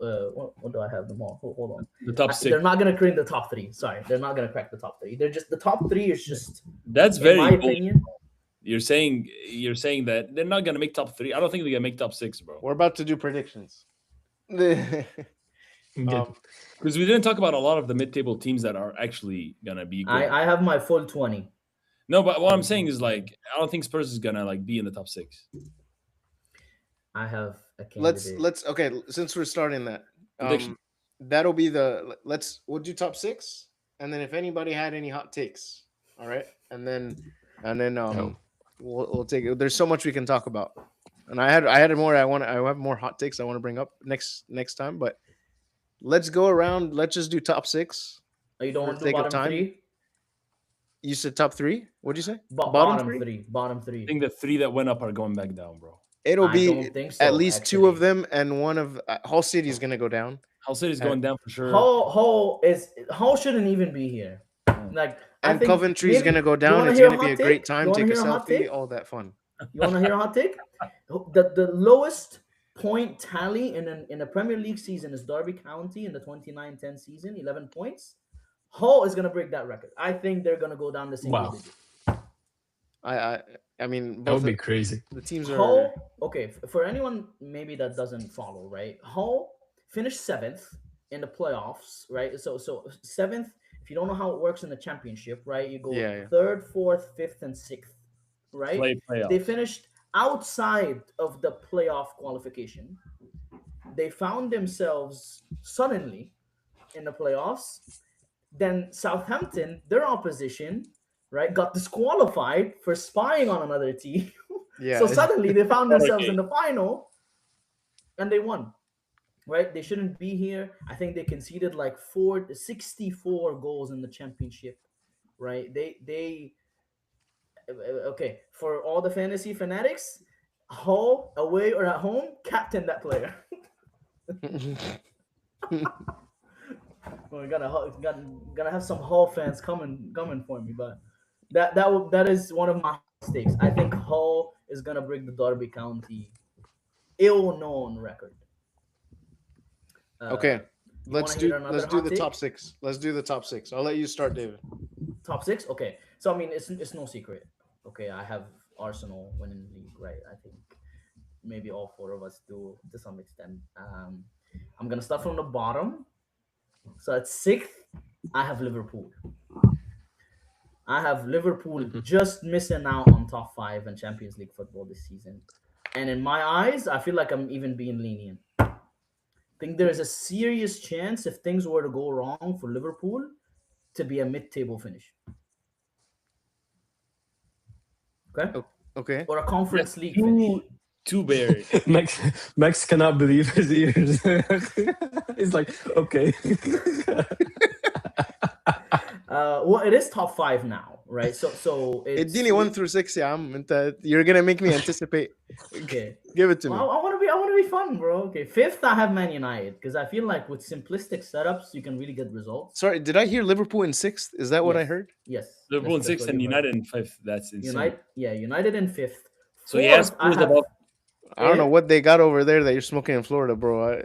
What do I have them all? Hold on. The top six. They're not gonna crack the top three. Sorry, they're not gonna crack the top three. They're just the top three is just. That's in very my bold. opinion. You're saying that they're not gonna make top 3. I don't think they're gonna make top 6, bro. We're about to do predictions. Good. Because we didn't talk about a lot of the mid-table teams that are actually gonna be good. I have my full 20. No, but what I'm saying is like I don't think Spurs is gonna like be in the top 6. I have a candidate. let's okay. Since we're starting that, Prediction. that'll be we'll do top 6, and then if anybody had any hot takes, all right, and then we'll take it. There's so much we can talk about, and I had more. I have more hot takes I want to bring up next time, but let's go around. Let's just do top 6. Oh, you don't for want to sake do of bottom time. 3? You said top 3. What'd you say? Bottom three. Bottom I 3. think the 3 that went up are going back down, bro. It'll I be don't think so, at least 2 of actually. them, and one of Hull City is gonna go down. Hull City's going down for sure. Hull shouldn't even be here. Like I And think Coventry's maybe- gonna go you down. wanna It's hear gonna be a hot great take? time. You wanna Take a hear a hot selfie. take? All that fun. You want to hear a hot take? The lowest point tally in a Premier League season is Derby County in the 29-10 season, 11 points. Hull is gonna break that record. I think they're gonna go down the same. Wow. I mean, That both would be crazy. the teams are. Hull, okay, for anyone maybe that doesn't follow, right? Hull finished 7th in the playoffs, right? So 7th, if you don't know how it works in the championship, right? You go Yeah. 3rd, 4th, 5th, and 6th, right? Playoffs. They finished outside of the playoff qualification. They found themselves suddenly in the playoffs. Then Southampton, their opposition, right, got disqualified for spying on another team. Yeah. So suddenly they found themselves Okay. in the final and they won. Right? They shouldn't be here. I think they conceded like 64 goals in the championship. Right? They okay, for all the fantasy fanatics, Hull away or at home, captain that player. Well, gotta have some Hull fans coming for me, but that is one of my stakes. I think Hull is gonna break the Derby County ill-known record. Okay. You Let's wanna do hear another let's do hot the take? top 6. Let's do the top 6. I'll let you start, David. Top 6. Okay, so I mean it's no secret. Okay, I have Arsenal winning the league, right? I think maybe all 4 of us do to some extent. I'm gonna start from the bottom. So at 6th, I have Liverpool. I have Liverpool just missing out on top 5 and Champions League football this season. And in my eyes, I feel like I'm even being lenient. I think there is a serious chance if things were to go wrong for Liverpool to be a mid-table finish. Okay? Okay. Or a conference league finish. Too buried. Max cannot believe his ears. He's like, okay. Well, it is top 5 now, right? So it's اديني 1 through 6 يا عم. You're gonna make me anticipate. okay. Give it to me. Well, I want to be fun, bro. Okay, 5th I have Man United because I feel like with simplistic setups you can really get results. Sorry, did I hear Liverpool in 6th? Is that what I Yes. heard? Yes. Liverpool in that's 6th what and you heard. United in 5th. That's insane. United in 5th. So he has 4th, I Spurs have- above. I don't know what they got over there that you're smoking in Florida, bro.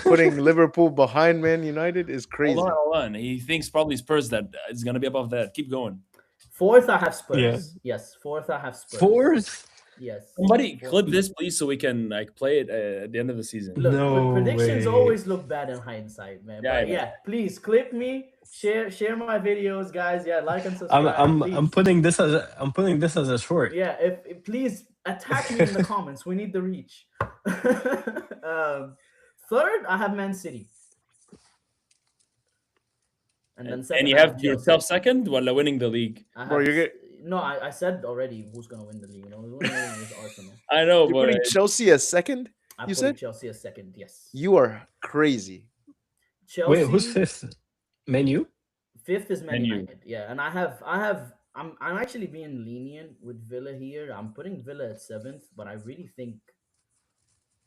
Putting Liverpool behind Man United is crazy. Hold on. He thinks probably Spurs that is gonna be above that. Keep going. 4th I have Spurs. Yeah. Yes, 4th I have Spurs. 4th? Yes. Somebody 4th. clip this, please, so we can like play it at the end of the season. Look, No predictions way. always look bad in hindsight, man. Yeah, But I know. yeah, please clip me, share my videos, guys. Yeah, like and subscribe. I'm please. putting this as a short. Yeah, if please attack me in the comments. We need the reach. 3rd, I have Man City. And then 2nd, And you I have Chelsea. yourself second while winning the league. I Bro, have- you're No, I said already who's gonna win the league. You know, who's gonna win is Arsenal. I know, You're but putting Chelsea as 2nd? I'm You putting said Chelsea as second. Yes, you are crazy. Wait, who's Chelsea fifth? Menu? fifth is Man Menu. United. Yeah, and I'm actually being lenient with Villa here. I'm putting Villa at seventh, but I really think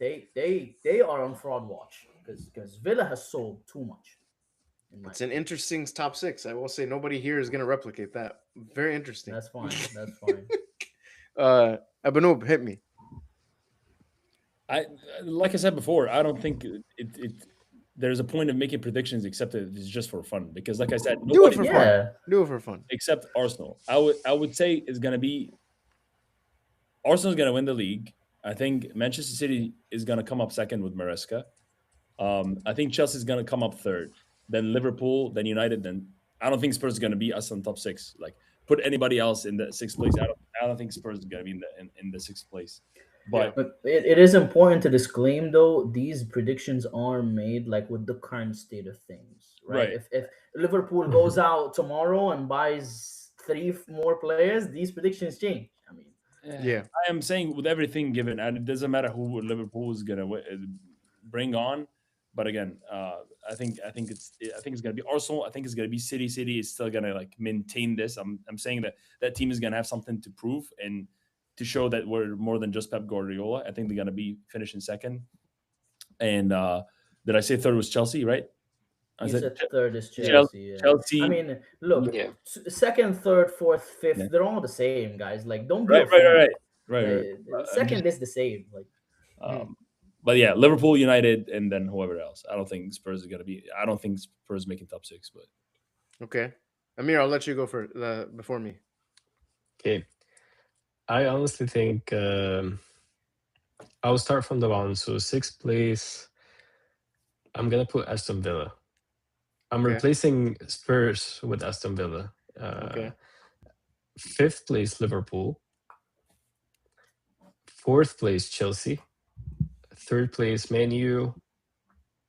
they are on fraud watch because Villa has sold too much, in my It's an opinion. interesting top six. I will say nobody here is gonna replicate that. Very interesting. That's fine. That's fine. Abanoob, hit me. I like I said before, I don't think it there's a point of making predictions except that it's just for fun because like I said, Do it nobody for fun. Yeah, Do it for fun. except Arsenal. I would say it's gonna be Arsenal's gonna win the league. I think Manchester City is gonna come up second with Maresca. I think Chelsea's gonna come up third, then Liverpool, then United, then I don't think Spurs is gonna be us on top six. Like put anybody else in the sixth place. I don't think Spurs is gonna be in the sixth place. Yeah. But but it is important to disclaim though these predictions are made like with the current state of things, right? right, If Liverpool Mhm. goes out tomorrow and buys more players, these predictions change. I mean, Yeah. I am saying with everything given, and it doesn't matter who Liverpool is gonna bring on. But again, I think it's gonna be Arsenal. I think it's gonna be City. City is still gonna like maintain this. I'm saying that that team is gonna have something to prove and to show that we're more than just Pep Guardiola. I think they're gonna be finishing second. And did I say third was Chelsea? Right? I you said said third is Yeah. Chelsea. Chelsea. Yeah. I Chelsea. mean, look, Yeah. second, third, fourth, Yeah. fifth, they're all the same, guys. Like, don't be a Right, right, right, fool. right, right, right. I'm just Second is the same. Like, Hmm. But yeah, Liverpool, United, and then whoever else. I don't think Spurs is gonna be. I don't think Spurs making top six. But Okay. Amir, I'll let you go for before me. Okay. I honestly think I'll start from the bottom. So sixth place, I'm gonna put Aston Villa. I'm Okay. replacing Spurs with Aston Villa. Okay. Fifth place, Liverpool. Fourth place, Chelsea. Third place, Man U.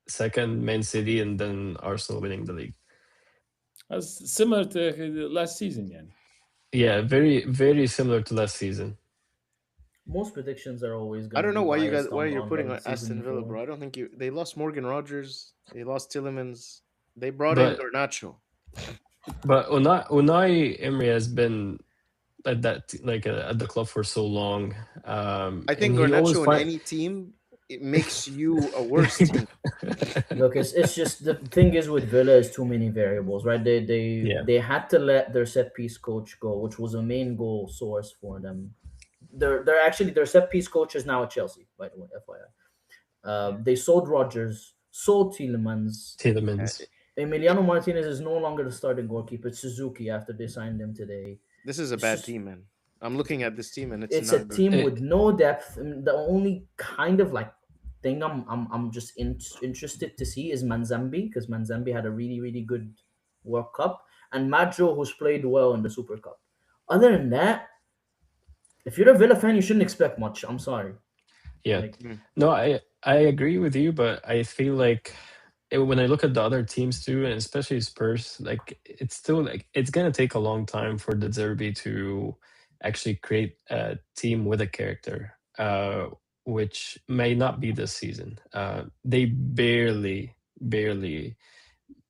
Second, Man City, and then Arsenal winning the league. that's similar to last season, yeah. Yeah, very, very similar to last season. most predictions are always I gonna don't know be why you guys biased why you're on putting the season Aston Villa, before. bro. I don't think they lost Morgan Rogers. They lost Tillemans. They brought in But Garnacho. Unai Emery has been at at the club for so long, I and think he always Garnacho in find. any team it makes you a worse team. Look, it's just the thing is with Villa is too many variables, right? Yeah, They had to let their set piece coach go, which was a main goal source for them. They're actually their set piece coach is now at Chelsea, by the way, FYI. They sold Rogers, sold Tielemans. Uh, Tielemans. Emiliano Martinez is no longer the starting goalkeeper. It's Suzuki after they signed him today. This is a It's bad just team, man. I'm looking at this team and it's it's a not good. team with It, no depth. And the only kind of like thing I'm just interested to see is Manzambi because Manzambi had a really good World Cup and Maggio who's played well in the Super Cup. Other than that, if you're a Villa fan, you shouldn't expect much. I'm sorry. yeah, Like Mm. no, I agree with you, but I feel like when I look at the other teams too, and especially Spurs, like it's still like it's gonna take a long time for the Derby to actually create a team with a character, which may not be this season. They barely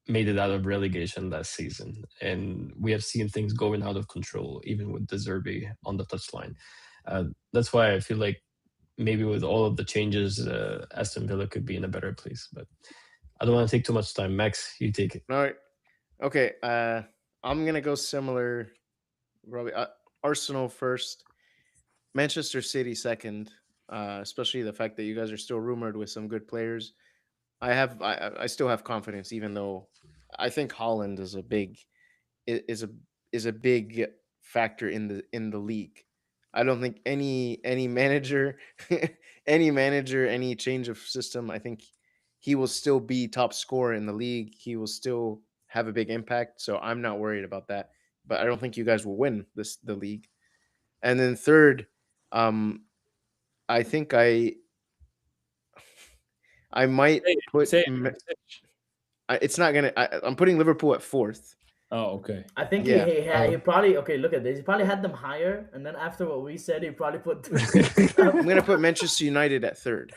made it out of relegation last season, and we have seen things going out of control, even with the Derby on the touchline. That's why I feel like maybe with all of the changes, Aston Villa could be in a better place, but. I don't want to take too much time. Max, you take it. All right. Okay. I'm gonna go similar. Probably Arsenal first, Manchester City second. Especially the fact that you guys are still rumored with some good players. I still have confidence, even though I think Holland is a big is a is a big factor in the league. I don't think any manager any manager any change of system. I think he will still be top scorer in the league. He will still have a big impact. So I'm not worried about that. But I don't think you guys will win the league. And then third, um, I think I might put. Say It's not gonna. I'm putting Liverpool at fourth. Oh, okay. I think Yeah, he probably okay. Look at this. He probably had them higher, and then after what we said, he probably put. I'm gonna put Manchester United at third.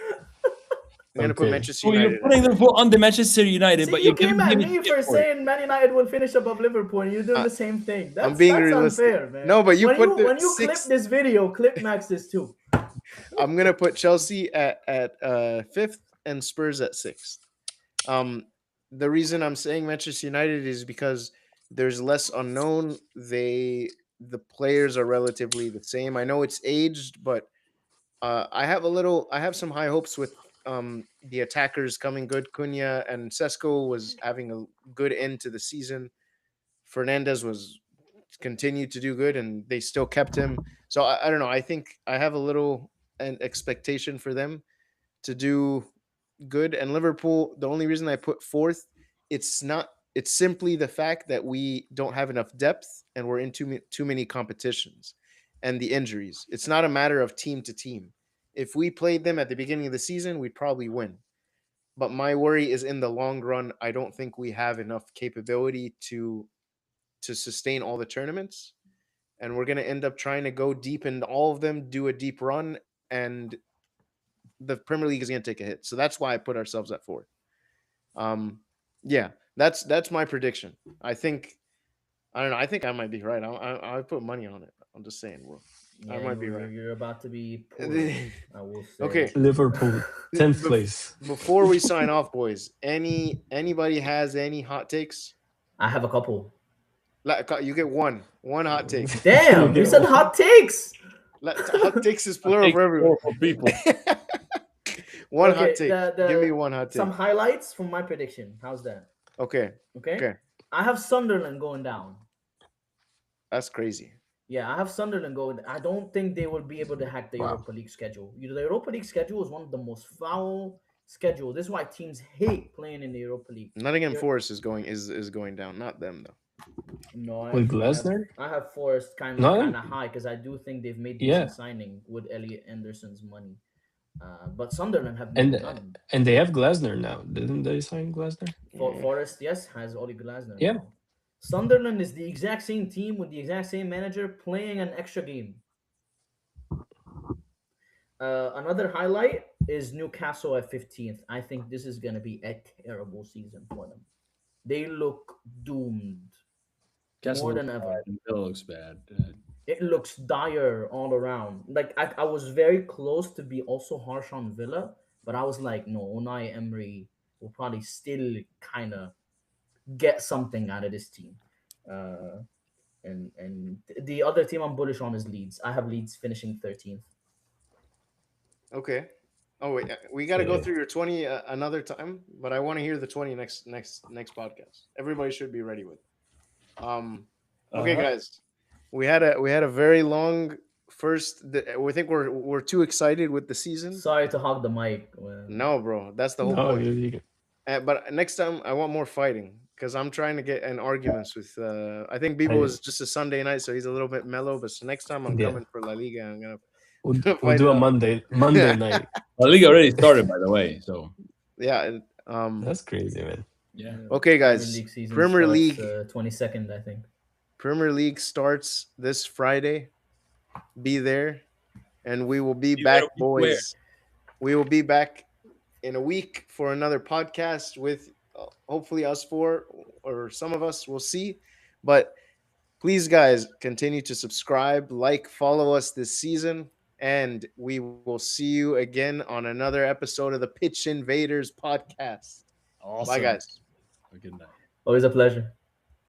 I'm gonna put Okay. Manchester Oh, you're United at putting third. Liverpool on the Manchester United, See, but you you're came giving at him me shit for for it. saying Man United will finish above Liverpool, and you're doing I, the same thing. I'm That's being that's realistic. unfair, man. No, but you put the When you clip sixth. this video, clip Max this too. I'm gonna put Chelsea at fifth and Spurs at sixth. Um, the reason I'm saying Manchester United is because there's less unknown. The players are relatively the same. I know it's aged, but I have some high hopes with the attackers coming good. Cunha and Sesko was having a good end to the season. Fernandez was continued to do good, and they still kept him. So I don't know. I think I have a little an expectation for them to do good. And Liverpool, the only reason I put fourth, it's not. It's simply the fact that we don't have enough depth, and we're in too many competitions, and the injuries. It's not a matter of team to team. If we played them at the beginning of the season, we'd probably win. But my worry is in the long run. I don't think we have enough capability to sustain all the tournaments, and we're going to end up trying to go deep in all of them, do a deep run, and the Premier League is going to take a hit. So that's why I put ourselves at fourth. Um, yeah, that's my prediction. I don't know. I think I might be right. I put money on it. I'm just saying, bro. I Yeah, might be right. you're about to be poor. I will say. Okay, Liverpool, 10th place. before we sign off, boys, anybody has any hot takes? I have a couple. You get one hot take. Damn, you said hot takes. Hot takes is I plural take for everyone. four for people. One hot Okay, take. Give me one hot take. some highlights from my prediction. How's that? Okay. Okay. Okay. I have Sunderland going down. That's crazy. Yeah, I have Sunderland going. I don't think they will be able to hack the Wow. Europa League schedule. You know, the Europa League schedule is one of the most foul schedule. This is why teams hate playing in the Europa League. Nottingham You're- Forest is going down, not them though. No, With Glasner? I have Forest kind No? of high because I do think they've made Yeah. decent signing with Elliot Anderson's money. But Sunderland have And none. and they have Glasner now. Didn't they sign Glasner? Forest, yes, has Oli Glasner Yeah. now. Sunderland is the exact same team with the exact same manager playing an extra game. Another highlight is Newcastle at 15th. I think this is going to be a terrible season for them. They look doomed Castle more looks than ever. bad. Villa looks bad. It looks dire all around. Like I was very close to be also harsh on Villa, but I was like, no, Unai Emery will probably still kind of get something out of this team. Uh, and the other team I'm bullish on is Leeds. I have Leeds finishing 13th. Okay. Oh wait, we got to go Okay. through your 20 another time, but I want to hear the 20 next podcast. Everybody should be ready with. Okay, Uh-huh. guys, we had a very long first. We think we're too excited with the season. Sorry to hog the mic. Well, No, bro, that's the whole No, point. you, But next time, I want more fighting because I'm trying to get in arguments with. I think Bibo I, was just a Sunday night, so he's a little bit mellow. But so next time, I'm yeah. coming for La Liga. I'm gonna We'll fight do it a out. Monday night. La Liga already started, by the way. So Yeah. That's crazy, man. yeah. Okay, Premier guys. League season Premier starts, League. 22nd, I think. Premier League starts this Friday. Be there, and we will be Be there back, a week where? boys. We will be back in a week for another podcast with hopefully us four or some of us. We'll see. But please, guys, continue to subscribe, like, follow us this season, and we will see you again on another episode of the Pitch Invaders podcast. Bye, Awesome. guys. Good night. Always a pleasure.